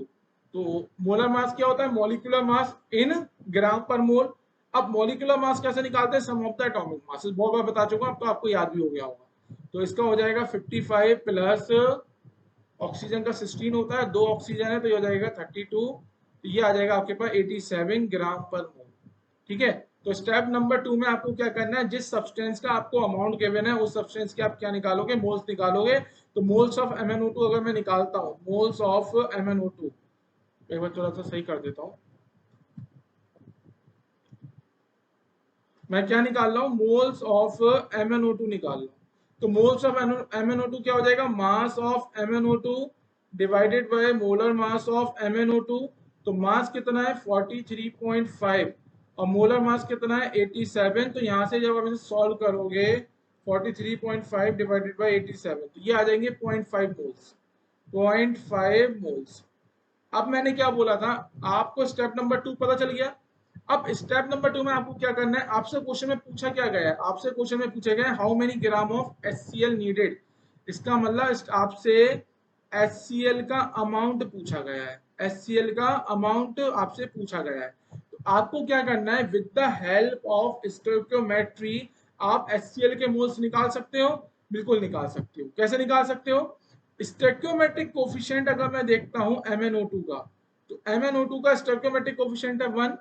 तो मोलर मास क्या होता है, मॉलिक्यूलर मास इन ग्राम पर मोल। अब मॉलिक्यूलर मास कैसे निकालते हैं, सम ऑफ द एटॉमिक मास, बहुत बार बता चुका, अब तो आपको याद भी हो गया होगा। तो इसका हो जाएगा 55 प्लस ऑक्सीजन का 16 होता है, 2 ऑक्सीजन है तो ये हो जाएगा 32। तो ये आ जाएगा आपके पास 87 ग्राम पर मोल। ठीक है, तो स्टेप नंबर 2 में आपको क्या करना है, जिस सब्सटेंस का आपको अमाउंट गिवन है उस सब्सटेंस के आप क्या निकालोगे, मोल्स निकालोगे। तो मोल्स ऑफ MnO2 अगर मैं निकालता हूँ, मोल्स ऑफ MnO2, एक बार थोड़ा सा सही कर देता हूँ। मैं क्या निकाल रहा हूँ, मोल्स ऑफ MnO2 निकाल रहा हूँ। तो मोल्स ऑफ MnO2 क्या हो जाएगा, mass of MnO2 divided by molar mass of MnO2। तो मास कितना है 43.5 और मोलर मास कितना है 87। तो यहाँ से जब आप इसे सॉल्व करोगे 43.5 डिवाइडेड बाय 87 तो ये आ जाएंगे 0.5 मोल्स, 0.5 मोल्स। अब मैंने क्या बोला था, आपको स्टेप नंबर 2 पता चल गया। अब स्टेप नंबर 2 में आपको क्या करना है, आपसे क्वेश्चन में पूछा क्या गया है, आपसे क्वेश्चन में पूछा गया है how many gram of HCl needed. इसका मतलब आपसे HCl का अमाउंट पूछा गया है, HCl का अमाउंट आपसे पूछा गया है। तो आपको क्या करना है, with the help of stoichiometry आप HCl के मोल्स निकाल सकते हो, बिल्कुल निकाल सकते हो। कैसे निकाल सकते हो, स्टोइकियोमेट्रिक कोफिशिएंट अगर मैं देखता हूं MnO2 का, तो MnO2 का स्टोइकियोमेट्रिक कोफिशिएंट है 1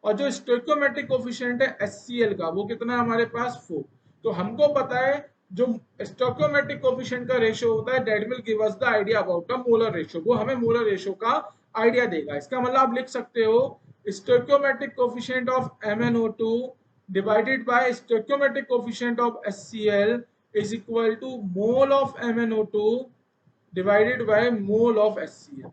और जो स्टोइकियोमेट्रिक कोफिशिएंट है HCl का वो कितना है हमारे पास 4। तो हमको पता है जो स्टोइकियोमेट्रिक कोफिशिएंट का रेशियो होता है that will give us the idea about the molar ratio, वो हमें मोलर रेशियो का आइडिया देगा। इसका मतलब आप लिख सकते हो stoichiometric coefficient of MnO2 divided by stoichiometric coefficient of HCl is equal to mole of MnO2 divided by mole of HCl।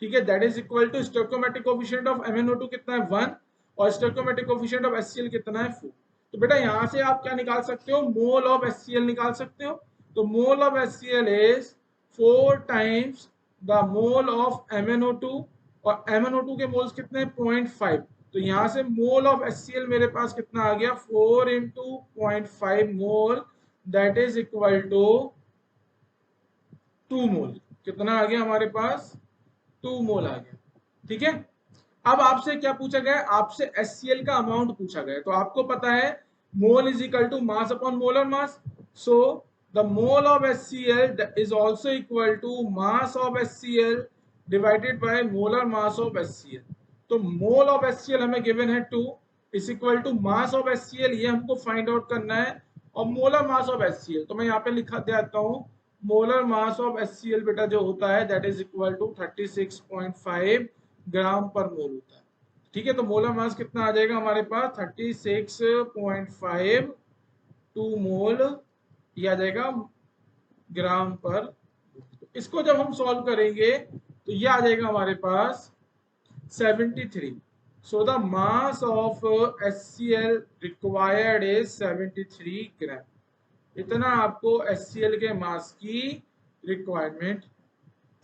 ठीक है, that is equal to stoichiometric coefficient of MnO2 कितना है 1 और स्टोइकियोमेट्रिक कोफिशिएंट ऑफ HCl कितना है 4। तो बेटा यहां से आप क्या निकाल सकते हो, मोल ऑफ HCl निकाल सकते हो। तो mole of HCl is 4 times the mole of MnO2 और MnO2 के मोल्स कितने हैं 0.5। तो यहां से मोल ऑफ HCl मेरे पास कितना आ गया 4 into 0.5 mole, that is equal to 2 mole. कितना आ गया हमारे पास 2 मोल आ गया। ठीक है, अब आपसे क्या पूछा गया, आपसे HCl का अमाउंट पूछा गया। तो आपको पता है mole is equal to mass upon molar mass, so the mole of HCl is also equal to mass of HCl divided by molar mass of HCl। तो मोल ऑफ HCl हमें given है 2 is equal to mass of HCl, ये हमको find out करना है, और molar mass of HCl तो मैं यहाँ पे लिखा देता हूँ मोलर मास ऑफ HCl बेटा जो होता है दैट इज इक्वल टू 36.5 ग्राम पर मोल होता है। ठीक है, तो मोलर मास कितना आ जाएगा हमारे पास 36.5 2 मोल, ये आ जाएगा ग्राम पर। तो इसको जब हम सॉल्व करेंगे तो ये आ जाएगा हमारे पास 73। So the mass of HCl required is 73 ग्राम। इतना आपको HCl के मास की रिक्वायरमेंट।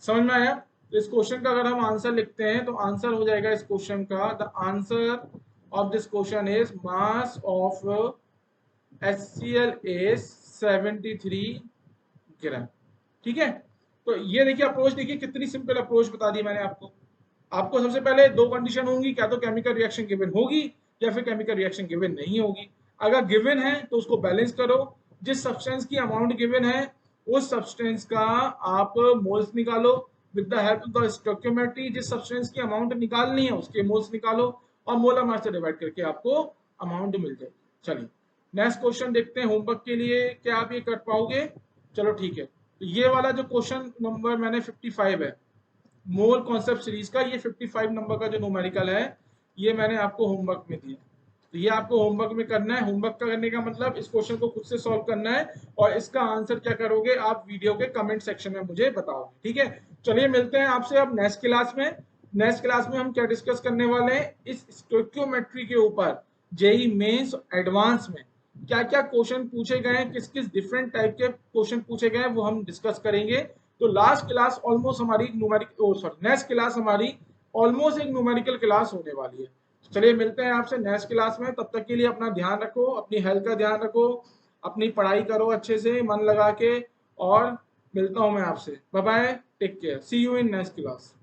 समझ में आया। तो इस क्वेश्चन का अगर हम आंसर लिखते हैं तो आंसर हो जाएगा इस क्वेश्चन का, the answer of this question is mass of HCl is 73 ग्राम। ठीक है, तो ये देखिए अप्रोच, देखिए कितनी सिंपल अप्रोच बता दी मैंने आपको। आपको सबसे पहले दो कंडीशन होंगी, क्या तो केमिकल रिएक्शन गिवन होगी या फिर केमिकल रिएक्शन गिवन नहीं होगी। अगर गिवन है तो उसको बैलेंस करो, जिस सब्सटेंस की अमाउंट गिवन है उस सब्सटेंस का आप मोल्स निकालो with the help of the stoichiometry. जिस सब्सटेंस की अमाउंट निकालनी है उसके मोल्स निकालो और मोलर मास से डिवाइड करके आपको अमाउंट मिल जाएगी। चलिए नेक्स्ट क्वेश्चन देखते हैं होमवर्क के लिए, क्या आप ये कर पाओगे। चलो ठीक है, तो ये वाला जो क्वेश्चन नंबर मैंने 55 है मोल कॉन्सेप्ट सीरीज का, ये 55 नंबर का जो न्यूमेरिकल है ये मैंने आपको होमवर्क में दिया। तो ये आपको होमवर्क में करना है। होमवर्क का करने का मतलब इस क्वेश्चन को खुद से सॉल्व करना है और इसका आंसर क्या करोगे आप वीडियो के कमेंट सेक्शन में मुझे बताओगे। ठीक है, चलिए मिलते हैं आपसे अब नेक्स्ट क्लास में। नेक्स्ट क्लास में हम क्या डिस्कस करने वाले हैं, इस स्टोइकियोमेट्री के ऊपर जेई मेंस एडवांस में क्या क्या क्वेश्चन पूछे गए हैं, किस किस डिफरेंट टाइप के क्वेश्चन पूछे गए हैं वो हम डिस्कस करेंगे। तो लास्ट क्लास ऑलमोस्ट हमारी न्यूमेरिकल, सॉरी नेक्स्ट क्लास हमारी ऑलमोस्ट एक न्यूमेरिकल क्लास होने वाली है। चलिए मिलते हैं आपसे नेक्स्ट क्लास में, तब तक के लिए अपना ध्यान रखो, अपनी हेल्थ का ध्यान रखो, अपनी पढ़ाई करो अच्छे से मन लगा के, और मिलता हूं मैं आपसे। Bye bye, take care, see you in next class.